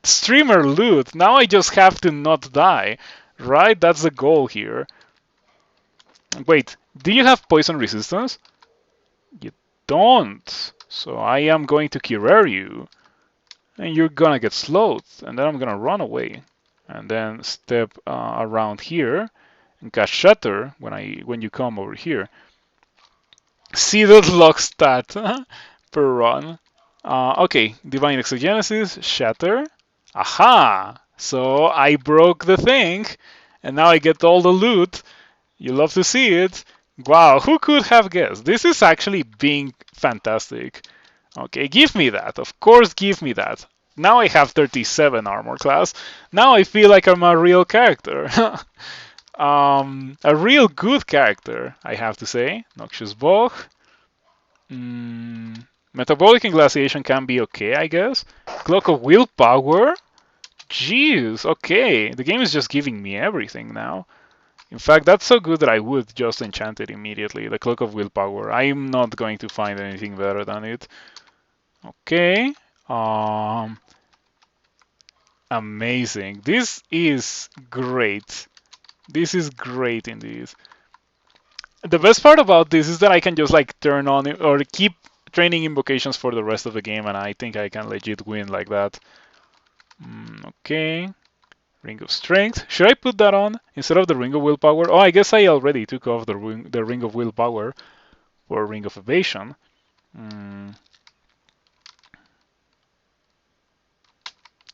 streamer loot. Now I just have to not die, right? That's the goal here. Wait, do you have poison resistance? You don't. So I am going to Kirer you. And you're gonna get slowed. And then I'm gonna run away. And then step around here and cast Shatter when you come over here. See that lock stat per run. Okay, Divine Exogenesis, Shatter. Aha! So I broke the thing, and now I get all the loot. You love to see it. Wow, who could have guessed? This is actually being fantastic. Okay, give me that. Of course, give me that. Now I have 37 armor class. Now I feel like I'm a real character. A real good character, I have to say. Noxious Bog. Metabolic Glaciation can be okay, I guess. Cloak of Willpower. Jeez, okay. The game is just giving me everything now. In fact, that's so good that I would just enchant it immediately. The Cloak of Willpower. I'm not going to find anything better than it. Okay. Amazing. This is great. This is great indeed. The best part about this is that I can just like turn on or keep training invocations for the rest of the game, and I think I can legit win like that. Okay. Ring of Strength. Should I put that on instead of the Ring of Willpower? Oh, I guess I already took off the Ring of Willpower for Ring of Evasion.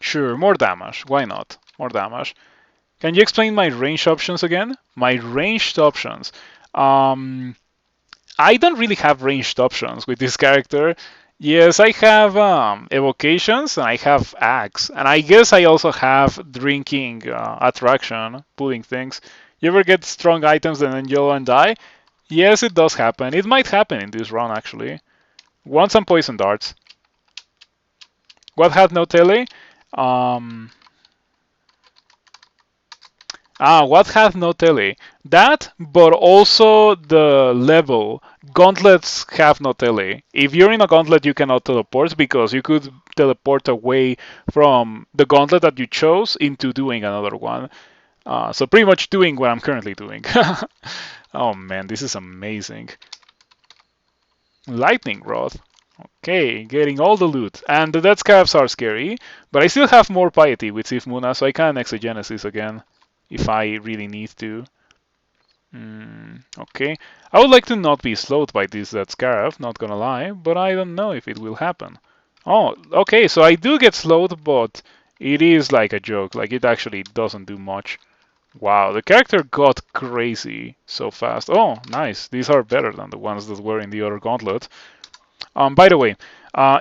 Sure, more damage. Why not? More damage. Can you explain my ranged options again? My ranged options. I don't really have ranged options with this character. Yes, I have evocations and I have axe, and I guess I also have drinking attraction, pulling things. You ever get strong items and then yellow and die? Yes, it does happen. It might happen in this run actually. Want some poison darts. What had no tele? Um, what hath no tele? That, but also the level. Gauntlets have no tele. If you're in a gauntlet, you cannot teleport because you could teleport away from the gauntlet that you chose into doing another one. So pretty much doing what I'm currently doing. Oh man, this is amazing. Lightning Rod. Okay, getting all the loot. And the Death Scarabs are scary, but I still have more piety with Sif Muna, so I can Exogenesis again if I really need to. Okay. I would like to not be slowed by this Death Scarab, not gonna lie, but I don't know if it will happen. Oh, okay, so I do get slowed, but it is like a joke. Like, it actually doesn't do much. Wow, the character got crazy so fast. Oh, nice. These are better than the ones that were in the other gauntlet. By the way,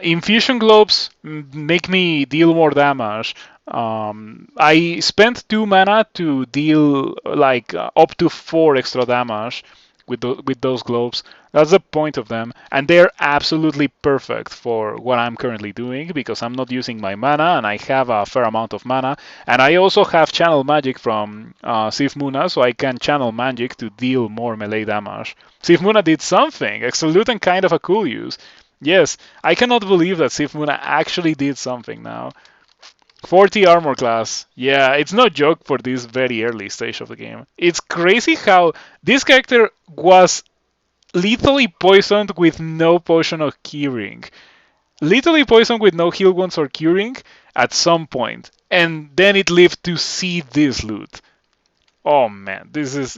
infusion globes make me deal more damage. I spent 2 mana to deal like up to 4 extra damage with those globes. That's the point of them, and they're absolutely perfect for what I'm currently doing because I'm not using my mana and I have a fair amount of mana. And I also have channel magic from Sif Muna, so I can channel magic to deal more melee damage. Sif Muna did something, Exolute and kind of a cool use. Yes, I cannot believe that Sif Muna actually did something now. 40 armor class. Yeah, it's no joke for this very early stage of the game. It's crazy how this character was lethally poisoned with no potion of curing. Lethally poisoned with no heal wounds or curing at some point. And then it lived to see this loot. Oh man, this is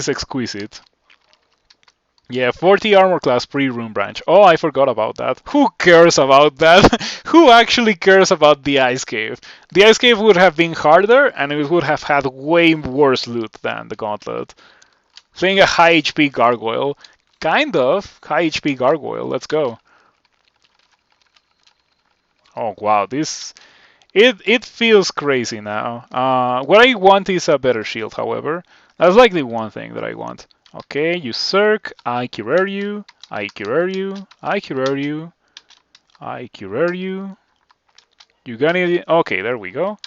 exquisite. Yeah, 40 armor class pre-room branch. Oh, I forgot about that. Who cares about that? Who actually cares about the ice cave? The ice cave would have been harder and it would have had way worse loot than the gauntlet. Playing a high HP gargoyle. Kind of. High HP gargoyle. Let's go. Oh wow, it feels crazy now. What I want is a better shield, however. That's like the one thing that I want. Okay, you Circ, I Curer you, I Curer you, I Curer you, I Curer you. You got it? Okay, there we go.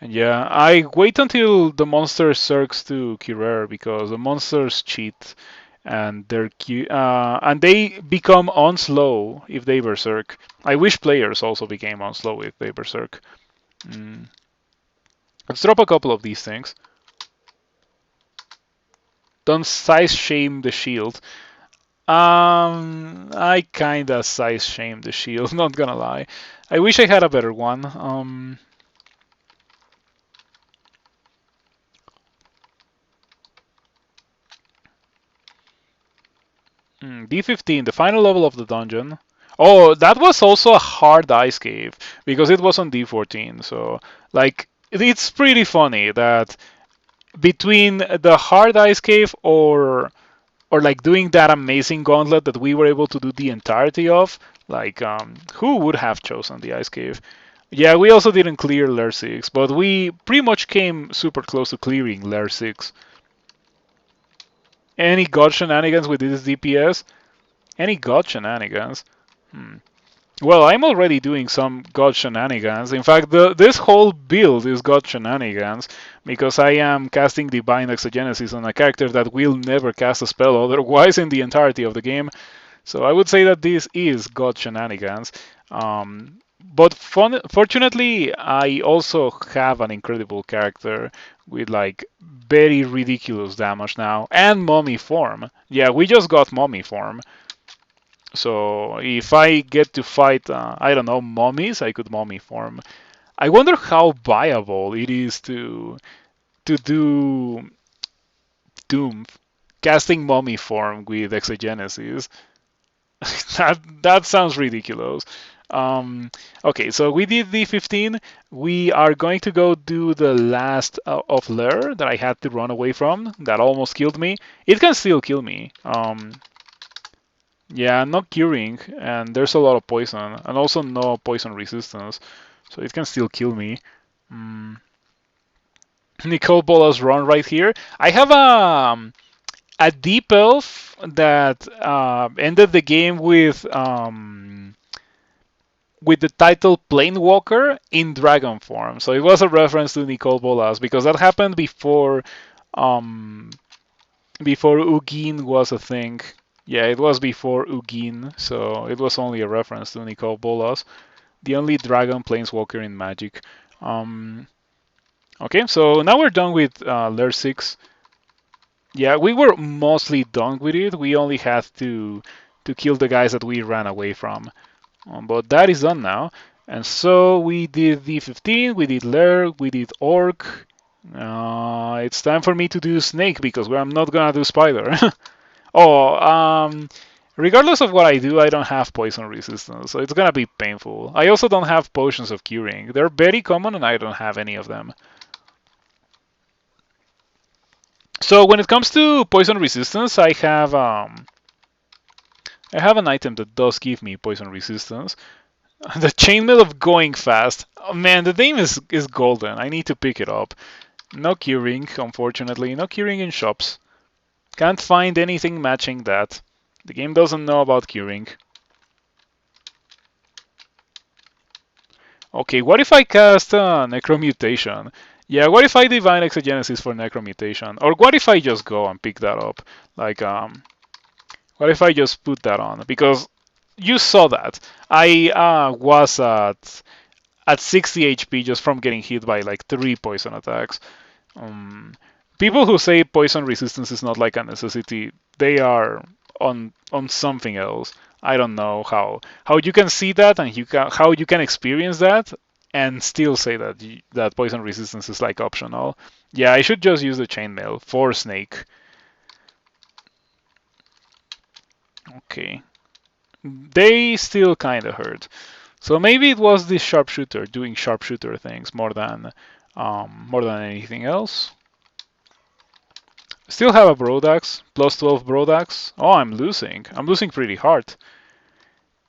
And yeah, I wait until the monster circs to Curer because the monsters cheat and and they become unslow if they berserk. I wish players also became unslow if they berserk. Let's drop a couple of these things. Don't size shame the shield. I kinda size shamed the shield, not gonna lie. I wish I had a better one. D15, the final level of the dungeon. Oh, that was also a hard ice cave because it was on D14. So, like, it's pretty funny that between the hard ice cave or like doing that amazing gauntlet that we were able to do the entirety of, like, who would have chosen the ice cave? Yeah, we also didn't clear Lair 6, but we pretty much came super close to clearing Lair 6. Any god shenanigans with this DPS? Any god shenanigans? Hmm. Well, I'm already doing some god shenanigans. In fact, this whole build is god shenanigans because I am casting Divine Exogenesis on a character that will never cast a spell otherwise in the entirety of the game. So I would say that this is god shenanigans. But fortunately, I also have an incredible character with like very ridiculous damage now and mummy form. Yeah, we just got mummy form. So if I get to fight, I don't know, mummies, I could mummy form. I wonder how viable it is to do Doom casting mummy form with exogenesis. That sounds ridiculous. Um, okay, so we did the 15. We are going to go do the last of Lair that I had to run away from. That almost killed me. It can still kill me. Yeah, not curing, and there's a lot of poison, and also no poison resistance, so it can still kill me. Mm. Nicole Bolas run right here. I have a deep elf that ended the game with the title Planewalker in dragon form. So it was a reference to Nicole Bolas because that happened um, before Ugin was a thing. Yeah, it was before Ugin, so it was only a reference to Nicole Bolas, the only dragon planeswalker in Magic. Um, okay, so now we're done with Lair 6. Yeah, we were mostly done with it. We only had to kill the guys that we ran away from. But that is done now. And so we did D15, we did Lair, we did Orc. It's time for me to do Snake because I'm not gonna do Spider. Oh, regardless of what I do, I don't have poison resistance, so it's gonna be painful. I also don't have potions of curing. They're very common, and I don't have any of them. So when it comes to poison resistance, I have an item that does give me poison resistance. The chainmail of going fast. Oh man, the name is golden. I need to pick it up. No curing, unfortunately. No curing in shops. Can't find anything matching that. The game doesn't know about curing. Okay, what if I cast Necromutation? Yeah, what if I Divine Exogenesis for Necromutation? Or what if I just go and pick that up? Like, what if I just put that on? Because you saw that. I was at 60 HP just from getting hit by like 3 poison attacks. Um, People who say poison resistance is not like a necessity, they are on something else. I don't know how you can see that and how you can experience that and still say that that poison resistance is like optional. Yeah, I should just use the chainmail for Snake. Okay, they still kind of hurt. So maybe it was the sharpshooter doing sharpshooter things more than anything else. Still have a Brodax, plus 12 Brodax. Oh, I'm losing. I'm losing pretty hard.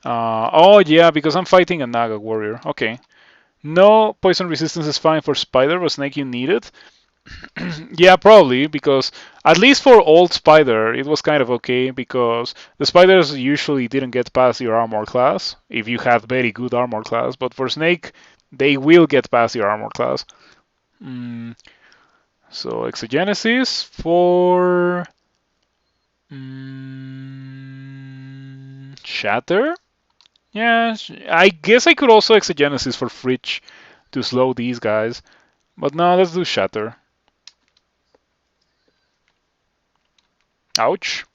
Oh, yeah, because I'm fighting a Naga warrior. Okay. No poison resistance is fine for Spider, but Snake you need it. Yeah, probably, because at least for old Spider, it was kind of okay, because the Spiders usually didn't get past your armor class, if you had very good armor class, but for Snake, they will get past your armor class. Mm, so, Exogenesis for Shatter? Yeah, I guess I could also Exogenesis for Fridge to slow these guys. But no, let's do Shatter. Ouch.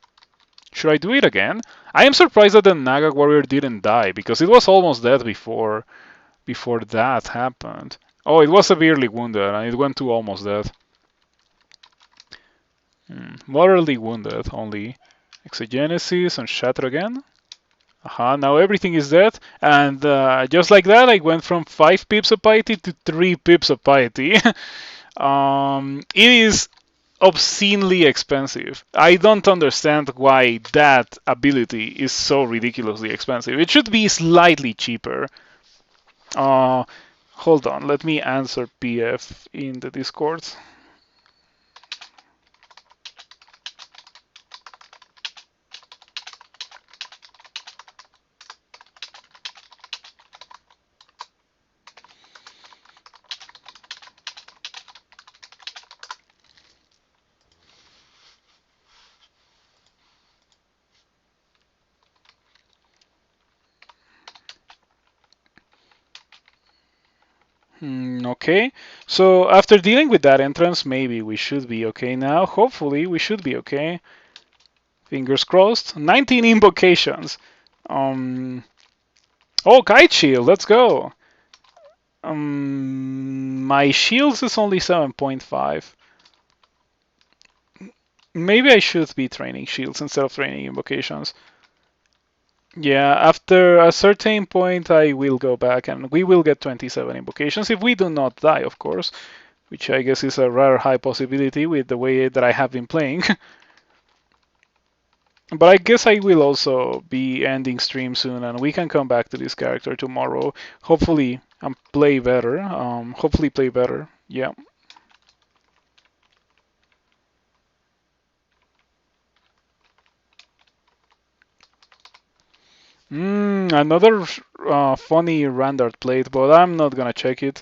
Should I do it again? I am surprised that the Naga warrior didn't die because it was almost dead before that happened. Oh, it was severely wounded and it went to almost dead. Moderately wounded only. Exogenesis and shatter again. Now everything is dead, and just like that, I went from 5 pips of piety to 3 pips of piety. It is obscenely expensive. I don't understand why that ability is so ridiculously expensive. It should be slightly cheaper. Uh, Hold on, let me answer PF in the Discord. Okay, so after dealing with that entrance, maybe we should be okay now. Hopefully, we should be okay. Fingers crossed. 19 invocations. Oh, kite shield. Let's go. My shields is only 7.5. Maybe I should be training shields instead of training invocations. Yeah, after a certain point, I will go back and we will get 27 invocations if we do not die, of course, which I guess is a rather high possibility with the way that I have been playing. But I guess I will also be ending stream soon, and we can come back to this character tomorrow. Hopefully, play better. Hopefully, play better. Yeah. Another funny rendered plate, but I'm not gonna check it.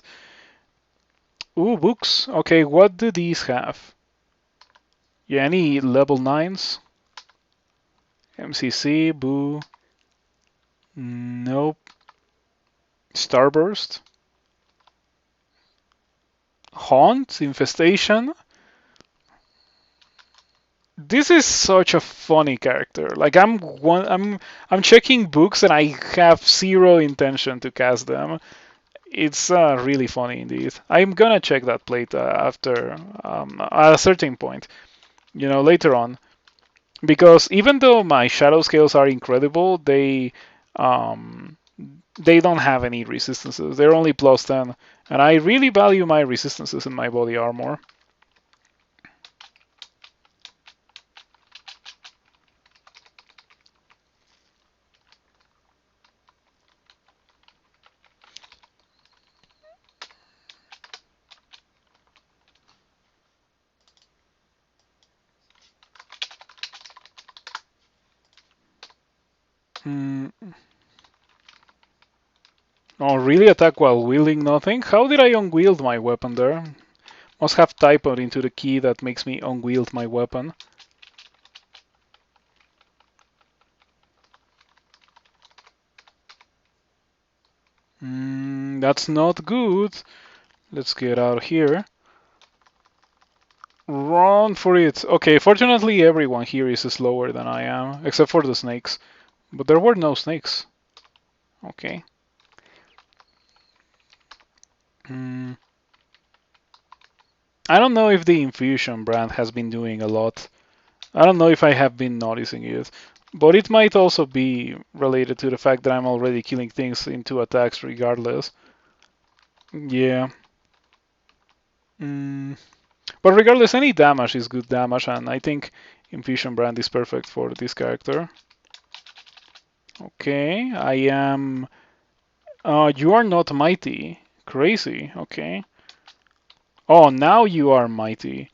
Ooh, books. Okay, what do these have? Yeah, any level 9s? MCC, boo. Nope. Starburst. Haunt, Infestation. This is such a funny character. Like I'm checking books and I have zero intention to cast them. It's really funny indeed. I'm gonna check that plate after at a certain point, later on, because even though my shadow scales are incredible, um, they don't have any resistances. They're only plus 10, and I really value my resistances in my body armor. Hmm. Oh, really attack while wielding nothing? How did I unwield my weapon there? Must have typoed into the key that makes me unwield my weapon. That's not good. Let's get out of here. Run for it. Okay, fortunately everyone here is slower than I am, except for the snakes. But there were no snakes. Okay. I don't know if the infusion brand has been doing a lot. I don't know if I have been noticing it. But it might also be related to the fact that I'm already killing things in 2 attacks regardless. Yeah. But regardless, any damage is good damage, and I think Infusion Brand is perfect for this character. Okay, I am... you are not mighty. Crazy, okay. Oh, now you are mighty.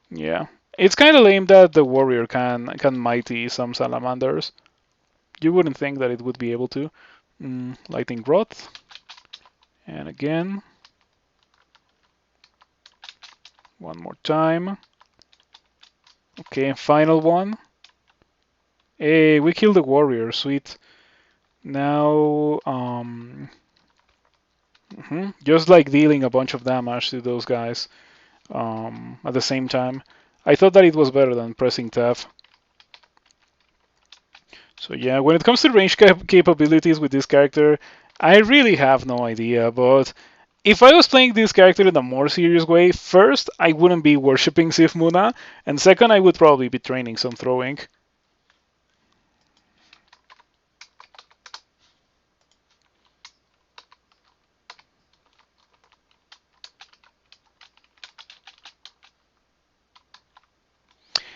Yeah. It's kind of lame that the warrior can mighty some salamanders. You wouldn't think that it would be able to. Lightning Rod. And again. One more time. Okay, final one. Hey, we killed the warrior, sweet. Now, just like dealing a bunch of damage to those guys at the same time. I thought that it was better than pressing tab. So yeah, when it comes to range capabilities with this character, I really have no idea. But if I was playing this character in a more serious way, first, I wouldn't be worshipping Sif Muna, and second, I would probably be training some throwing.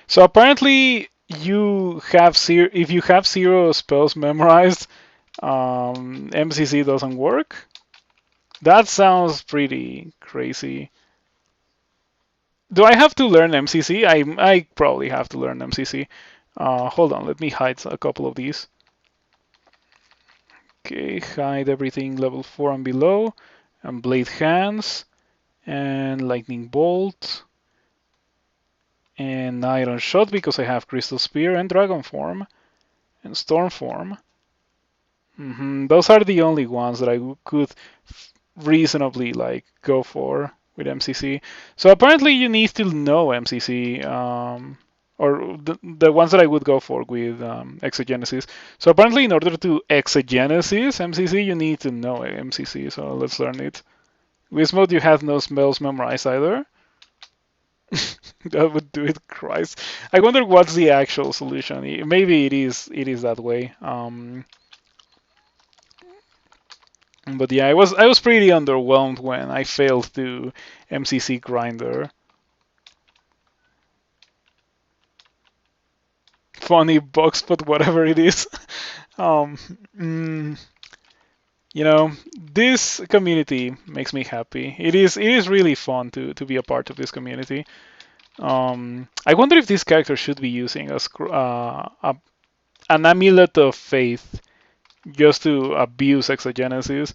So apparently, if you have zero spells memorized, MCC doesn't work. That sounds pretty crazy. Do I have to learn MCC? I probably have to learn MCC. Hold on, let me hide a couple of these. Okay, hide everything level 4 and below, and Blade Hands, and Lightning Bolt, and Iron Shot because I have Crystal Spear and Dragon Form, and Storm Form. Those are the only ones that I could reasonably go for with MCC. So apparently you need to know MCC, or the ones that I would go for with Exogenesis. So apparently in order to Exogenesis MCC, you need to know MCC. So let's learn it. Wismode, you have no spells memorized either. That would do it, Christ. I wonder what's the actual solution. Maybe it is that way. But yeah, I was pretty underwhelmed when I failed to MCC Grinder. Funny box, but whatever it is. um, mm, this community makes me happy. It is really fun to be a part of this community. I wonder if this character should be using an amulet of faith just to abuse exogenesis.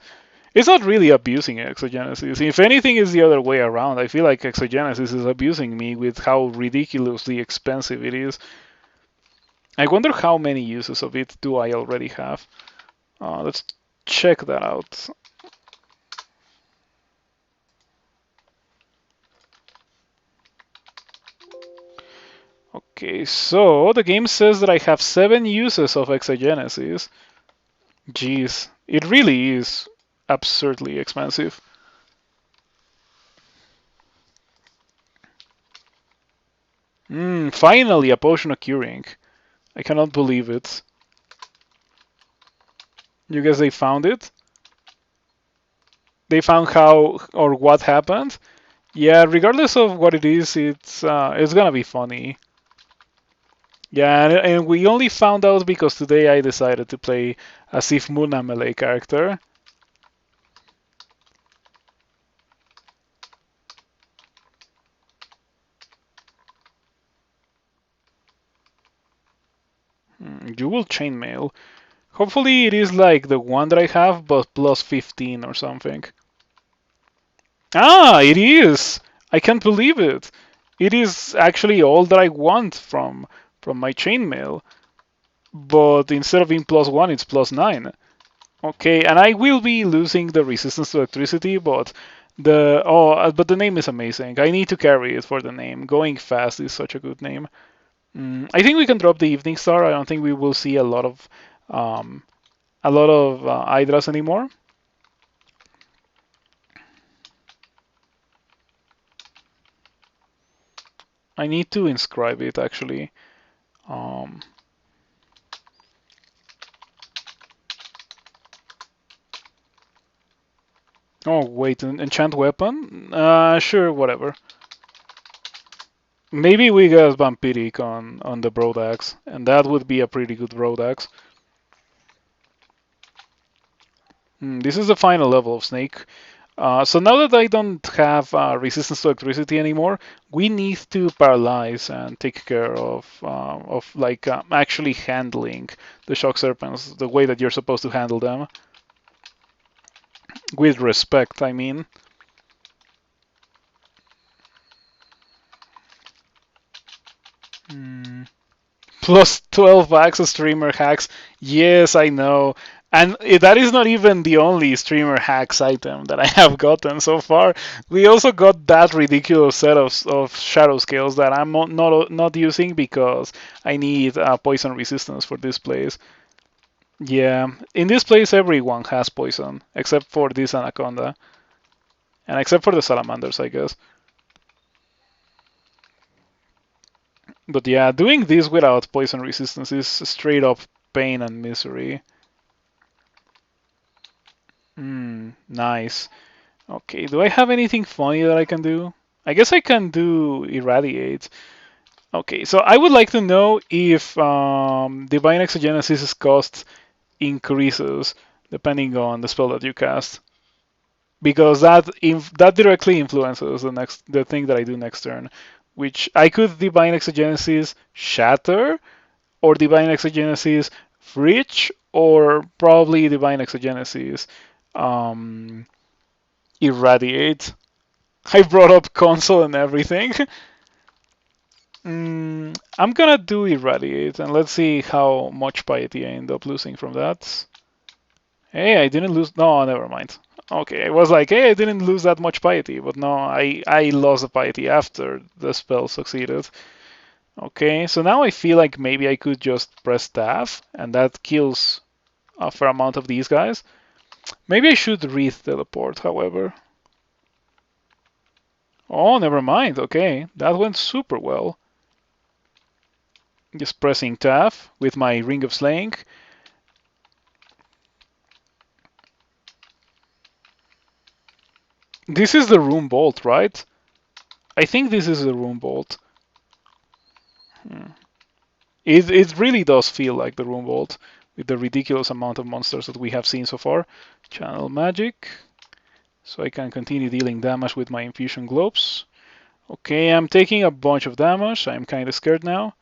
It's not really abusing exogenesis. If anything, it's the other way around. I feel like exogenesis is abusing me with how ridiculously expensive it is. I wonder how many uses of it do I already have. Let's check that out. Okay, so the game says that I have 7 uses of exogenesis. Jeez, it really is absurdly expensive. Finally, a potion of curing. I cannot believe it. You guess they found it? They found how or what happened? Yeah, regardless of what it is, it's gonna be funny. Yeah, and we only found out because today I decided to play a Sif Muna melee character. Dual chainmail. Hopefully it is like the one that I have, but plus 15 or something. Ah, it is! I can't believe it. It is actually all that I want from my chainmail. But instead of being plus 1, it's plus 9. Okay, and I will be losing the resistance to electricity, but the name is amazing. I need to carry it for the name. Going fast is such a good name. I think we can drop the Evening Star. I don't think we will see a lot of Hydras anymore. I need to inscribe it actually. Oh wait, an enchant weapon? Sure, whatever. Maybe we get Vampiric on the Broad Axe, and that would be a pretty good Broad Axe. This is the final level of Snake. So now that I don't have resistance to electricity anymore, we need to paralyze and take care of actually handling the shock serpents the way that you're supposed to handle them. With respect, I mean. Plus 12 access streamer hacks. Yes, I know. And that is not even the only streamer hacks item that I have gotten so far. We also got that ridiculous set of shadow scales that I'm not using because I need poison resistance for this place. Yeah, in this place everyone has poison except for this anaconda and except for the salamanders, I guess. But yeah, doing this without poison resistance is straight up pain and misery. Nice. Okay, do I have anything funny that I can do? I guess I can do irradiate. Okay, so I would like to know if divine exogenesis cost increases depending on the spell that you cast, because that directly influences the thing that I do next turn, which I could divine exogenesis shatter or divine exogenesis fridge or probably divine exogenesis um, irradiate. I brought up console and everything. I'm gonna do irradiate and let's see how much piety I end up losing from that. Hey, I didn't lose. No, never mind. Okay, I was like, hey, I didn't lose that much piety, but no, I lost the piety after the spell succeeded. Okay, so now I feel like maybe I could just press staff, and that kills a fair amount of these guys. Maybe I should wreath teleport, however. Oh, never mind. Okay, that went super well. Just pressing tab with my Ring of Slaying. This is the room bolt, right? I think this is the room bolt. It really does feel like the room vault with the ridiculous amount of monsters that we have seen so far. Channel magic, so I can continue dealing damage with my infusion globes. Okay, I'm taking a bunch of damage. I'm kind of scared now.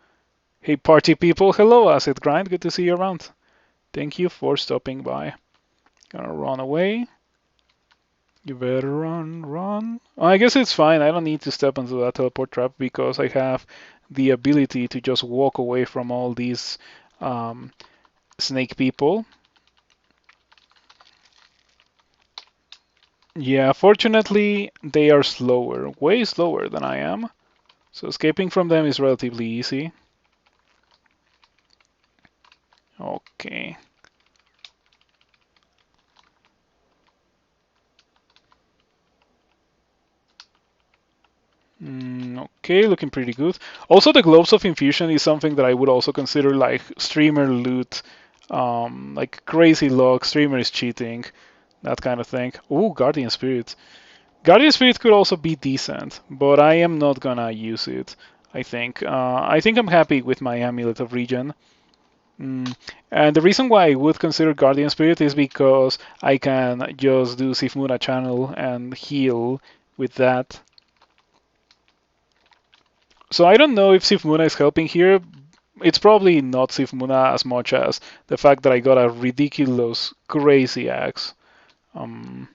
Hey, party people, hello, Acid Grind. Good to see you around. Thank you for stopping by. Gonna run away. You better run, run. Oh, I guess it's fine. I don't need to step into that teleport trap because I have the ability to just walk away from all these um, snake people. Yeah, fortunately, they are slower, way slower than I am. So escaping from them is relatively easy. Okay. Okay, looking pretty good. Also, the Globes of Infusion is something that I would also consider like streamer loot, like crazy luck, streamer is cheating, that kind of thing. Ooh, Guardian Spirit. Guardian Spirit could also be decent, but I am not gonna use it. I think. I think I'm happy with my Amulet of Regen. And the reason why I would consider Guardian Spirit is because I can just do Sifmuna channel and heal with that. So I don't know if Sifmuna is helping here. It's probably not Sifmuna as much as the fact that I got a ridiculous, crazy axe. Um,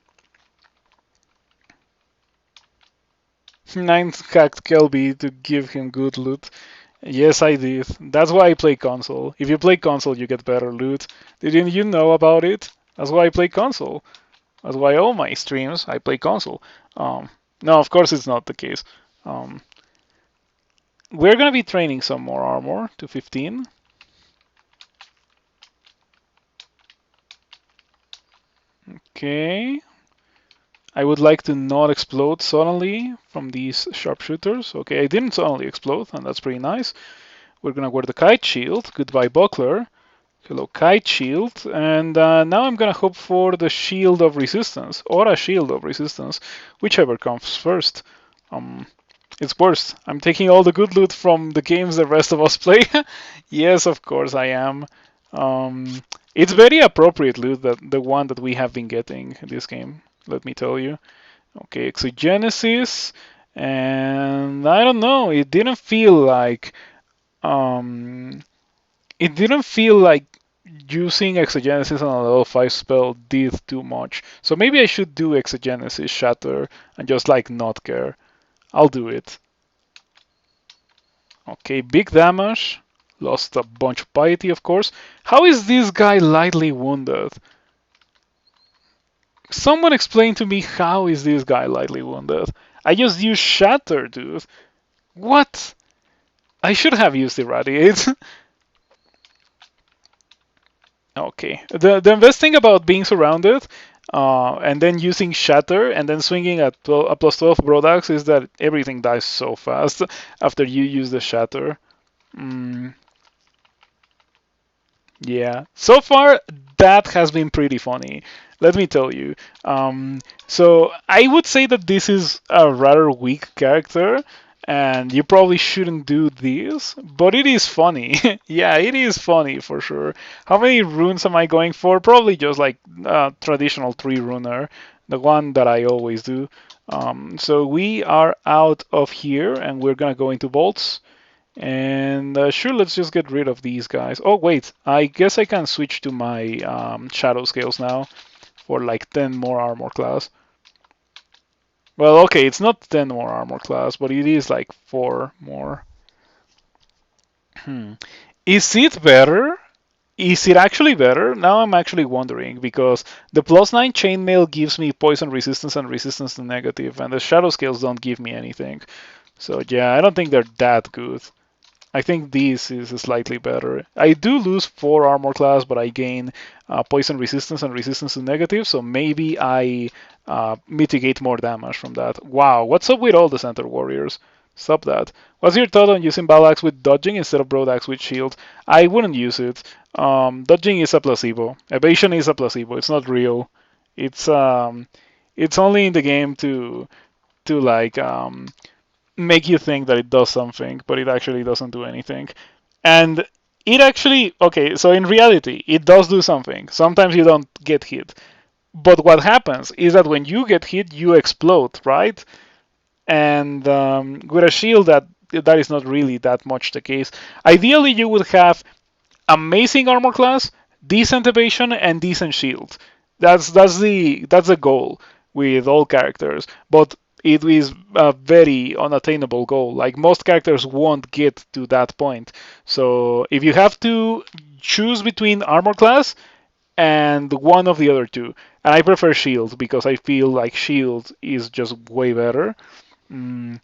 9 hacked Kelby to give him good loot. Yes, I did. That's why I play console. If you play console, you get better loot. Didn't you know about it? That's why I play console. That's why all my streams I play console. Um, no, of course it's not the case. Um, we're gonna be training some more armor to 15. Okay. I would like to not explode suddenly from these sharpshooters. Okay, I didn't suddenly explode, and that's pretty nice. We're gonna wear the kite shield. Goodbye, buckler. Hello, kite shield. And now I'm gonna hope for the shield of resistance or a shield of resistance, whichever comes first. Um, it's worst. I'm taking all the good loot from the games the rest of us play. Yes, of course I am. It's very appropriate loot, that the one that we have been getting in this game. Let me tell you. Okay, Exogenesis, and I don't know. Um, it didn't feel like using Exogenesis on a level 5 spell did too much. So maybe I should do Exogenesis Shatter and just like not care. I'll do it. Okay, big damage. Lost a bunch of piety, of course. How is this guy lightly wounded? Someone explain to me how is this guy lightly wounded? I just used Shatter, dude. What? I should have used Irradiate. Okay. The best thing about being surrounded, and then using Shatter, and then swinging at a plus 12 Brodax is that everything dies so fast after you use the Shatter. Mm, yeah. So far, that has been pretty funny. Let me tell you. So I would say that this is a rather weak character, and you probably shouldn't do this, but it is funny. Yeah, it is funny for sure. How many runes am I going for? Probably just like traditional 3 runer, the one that I always do. So we are out of here, and we're gonna go into bolts. And sure, let's just get rid of these guys. Oh, wait, I guess I can switch to my shadow scales now for like 10 more armor class. Well, okay, it's not 10 more armor class, but it is like 4 more. Hmm. Is it better? Is it actually better? Now I'm actually wondering because the +9 chainmail gives me poison resistance and resistance to negative, and the shadow scales don't give me anything. So yeah, I don't think they're that good. I think this is slightly better. I do lose 4 armor class, but I gain poison resistance and resistance to negative, so maybe I mitigate more damage from that. Wow, what's up with all the center warriors? Stop that. What's your thought on using Balax with dodging instead of Brodax with shield? I wouldn't use it. Dodging is a placebo. Evasion is a placebo. It's not real. It's it's only in the game to like make you think that it does something, but it actually doesn't do anything. And it actually, okay, so in reality, it does do something. Sometimes you don't get hit. But what happens is that when you get hit, you explode, right? And with a shield, that is not really that much the case. Ideally, you would have amazing armor class, decent evasion, and decent shield. That's the goal with all characters. But it is a very unattainable goal. Like most characters won't get to that point. So if you have to choose between armor class and one of the other two, and I prefer shield because I feel like shield is just way better. Mm,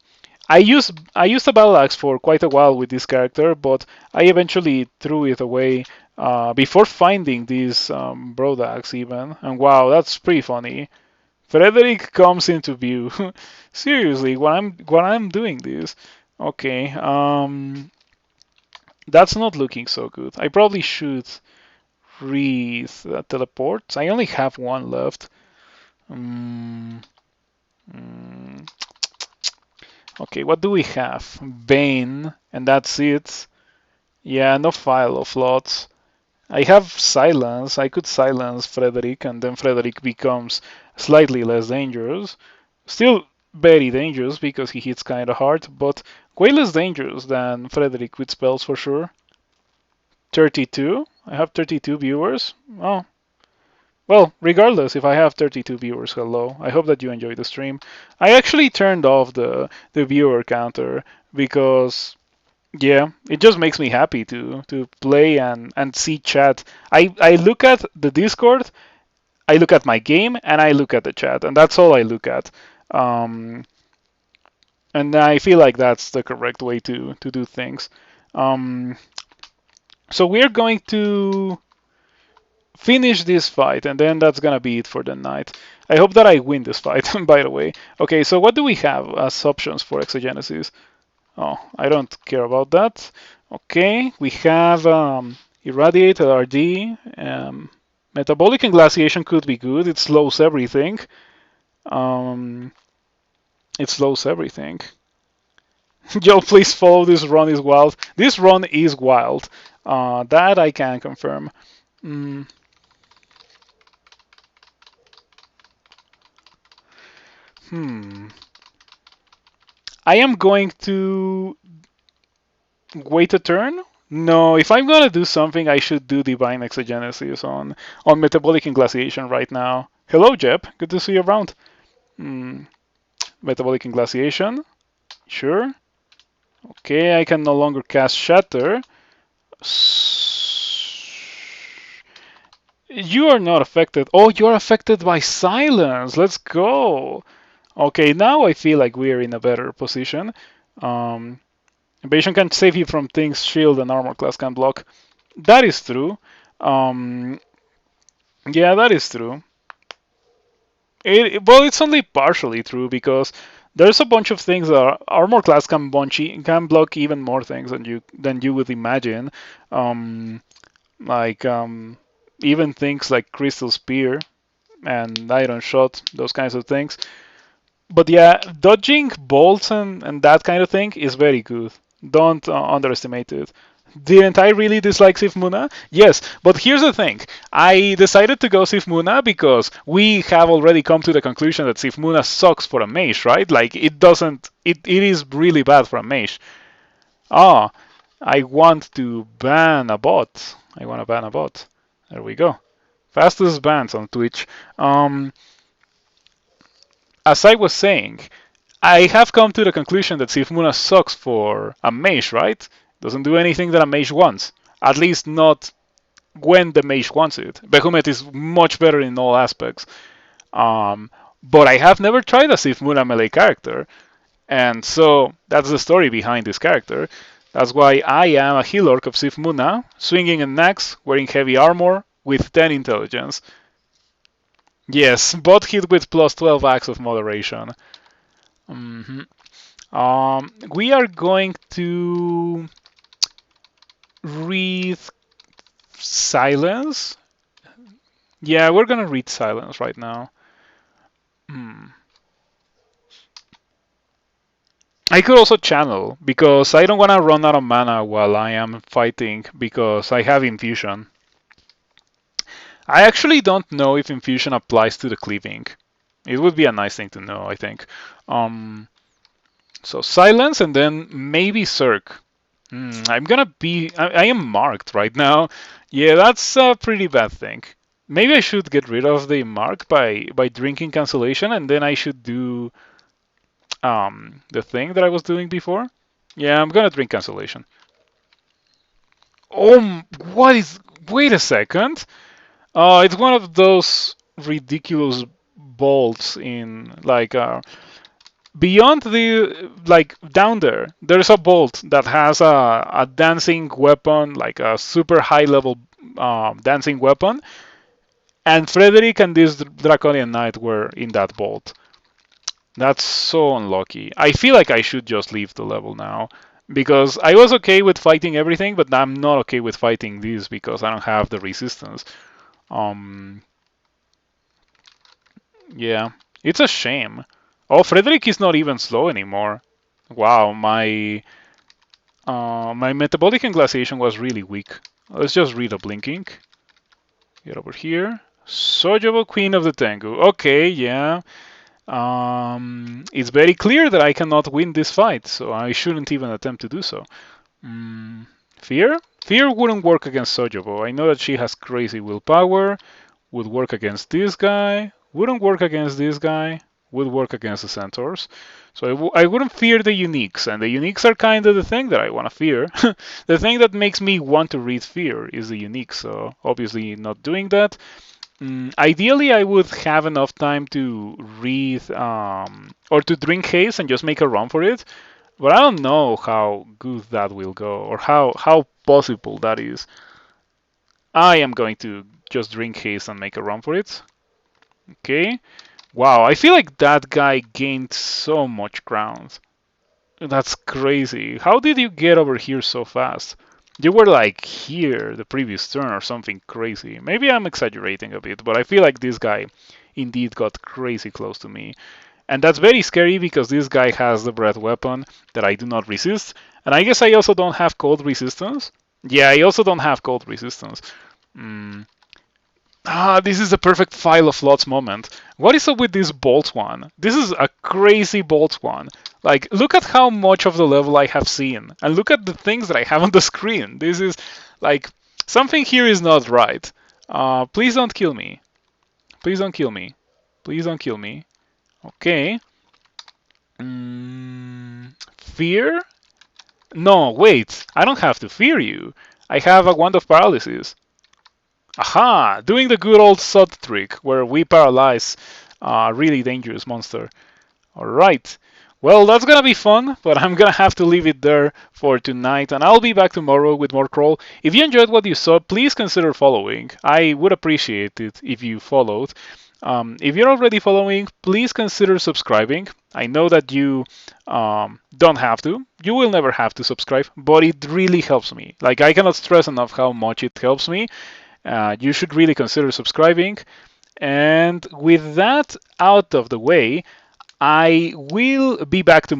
I used a battle axe for quite a while with this character, but I eventually threw it away before finding this broad axe even. And wow, that's pretty funny. Frederick comes into view. Seriously, what I'm doing this. Okay, that's not looking so good. I probably should read teleports. I only have one left. Um, mm, okay, what do we have? Bane, and that's it. Yeah, no file of lots. I have silence. I could silence Frederick, and then Frederick becomes slightly less dangerous. Still very dangerous because he hits kinda hard, but way less dangerous than Frederick with spells for sure. 32? I have 32 viewers? Oh, well, regardless, if I have 32 viewers, hello. I hope that you enjoyed the stream. I actually turned off the viewer counter because yeah, it just makes me happy to play and see chat. I look at the Discord, I look at my game, and I look at the chat, and that's all I look at. Um, and I feel like that's the correct way to do things. Um, so we're going to finish this fight, and then that's gonna be it for the night. I hope that I win this fight, by the way. Okay, so what do we have as options for exogenesis? Oh, I don't care about that. Okay, we have Irradiate LRD. Metabolic and Glaciation could be good. It slows everything. Um, it slows everything. Joe, please follow this run is wild. This run is wild. That I can confirm. Mm, hmm. I am going to wait a turn. No, if I'm gonna do something, I should do Divine Exogenesis on Metabolic and Glaciation right now. Hello, Jeb. Good to see you around. Hmm. Metabolic and Glaciation. Sure. Okay, I can no longer cast Shatter. You are not affected. Oh, you're affected by Silence. Let's go. Okay, now I feel like we're in a better position. Evasion can save you from things Shield and Armor class can block. That is true. Um, yeah, that is true. Well, it's only partially true because there's a bunch of things that armor class can block even more things than you would imagine. Um, like even things like Crystal Spear and Iron Shot, those kinds of things. But yeah, dodging bolts and that kind of thing is very good. Don't underestimate it. Didn't I really dislike Sif Muna? Yes, but here's the thing. I decided to go Sif Muna because we have already come to the conclusion that Sif Muna sucks for a mage, right? Like it doesn't. It is really bad for a mage. Ah, I want to ban a bot. I want to ban a bot. There we go. Fastest bans on Twitch. As I was saying, I have come to the conclusion that Sifmuna sucks for a mage, right? Doesn't do anything that a mage wants. At least not when the mage wants it. Behemoth is much better in all aspects. Um, but I have never tried a Sifmuna melee character. And so that's the story behind this character. That's why I am a heal orc of Sifmuna, swinging an axe, wearing heavy armor, with 10 intelligence. Yes, bot hit with plus 12 acts of moderation. Mhm. We are going to read silence. Yeah, we're gonna read silence right now. Hmm. I could also channel because I don't want to run out of mana while I am fighting because I have infusion. I actually don't know if infusion applies to the cleaving. It would be a nice thing to know, I think. Um, so silence and then maybe Cirque. I'm gonna be. I am marked right now. Yeah, that's a pretty bad thing. Maybe I should get rid of the mark by drinking cancellation, and then I should do the thing that I was doing before. Yeah, I'm gonna drink cancellation. Oh, what is? Wait a second. It's one of those ridiculous bolts in like beyond the like down there. There's a bolt that has a dancing weapon, like a super high level dancing weapon, and Frederick and this Draconian Knight were in that bolt. That's so unlucky. I feel like I should just leave the level now because I was okay with fighting everything, but I'm not okay with fighting this because I don't have the resistance. Um, yeah, it's a shame. Oh, Frederick is not even slow anymore. Wow, my metabolic glaciation was really weak. Let's just read a blinking. Get over here. Sojobo, Queen of the Tengu. Okay, yeah. It's very clear that I cannot win this fight, so I shouldn't even attempt to do so. Fear? Fear wouldn't work against Sojobo. I know that she has crazy willpower. Would work against this guy. Wouldn't work against this guy. Would work against the centaurs. So I wouldn't fear the uniques, and the uniques are kind of the thing that I want to fear. The thing that makes me want to read fear is the unique, so obviously not doing that. Ideally, I would have enough time to read or to drink haze and just make a run for it, but I don't know how good that will go or how possible that is. I am going to just drink haze and make a run for it. Okay. Wow, I feel like that guy gained so much ground. That's crazy. How did you get over here so fast? You were like here the previous turn or something crazy. Maybe I'm exaggerating a bit, but I feel like this guy indeed got crazy close to me. And that's very scary because this guy has the breath weapon that I do not resist. And I guess I also don't have cold resistance. Yeah, I also don't have cold resistance. Mm, this is the perfect file of lots moment. What is up with this bolt one? This is a crazy bolt one. Like, look at how much of the level I have seen, and look at the things that I have on the screen. This is like something here is not right. Please don't kill me. Please don't kill me. Please don't kill me. Okay. Fear? No, wait. I don't have to fear you. I have a wand of paralysis. Aha! Doing the good old sod trick where we paralyze a really dangerous monster. Alright. Well, that's gonna be fun, but I'm gonna have to leave it there for tonight, and I'll be back tomorrow with more crawl. If you enjoyed what you saw, please consider following. I would appreciate it if you followed. If you're already following, please consider subscribing. I know that you don't have to. You will never have to subscribe, but it really helps me. Like, I cannot stress enough how much it helps me. You should really consider subscribing. And with that out of the way, I will be back tomorrow.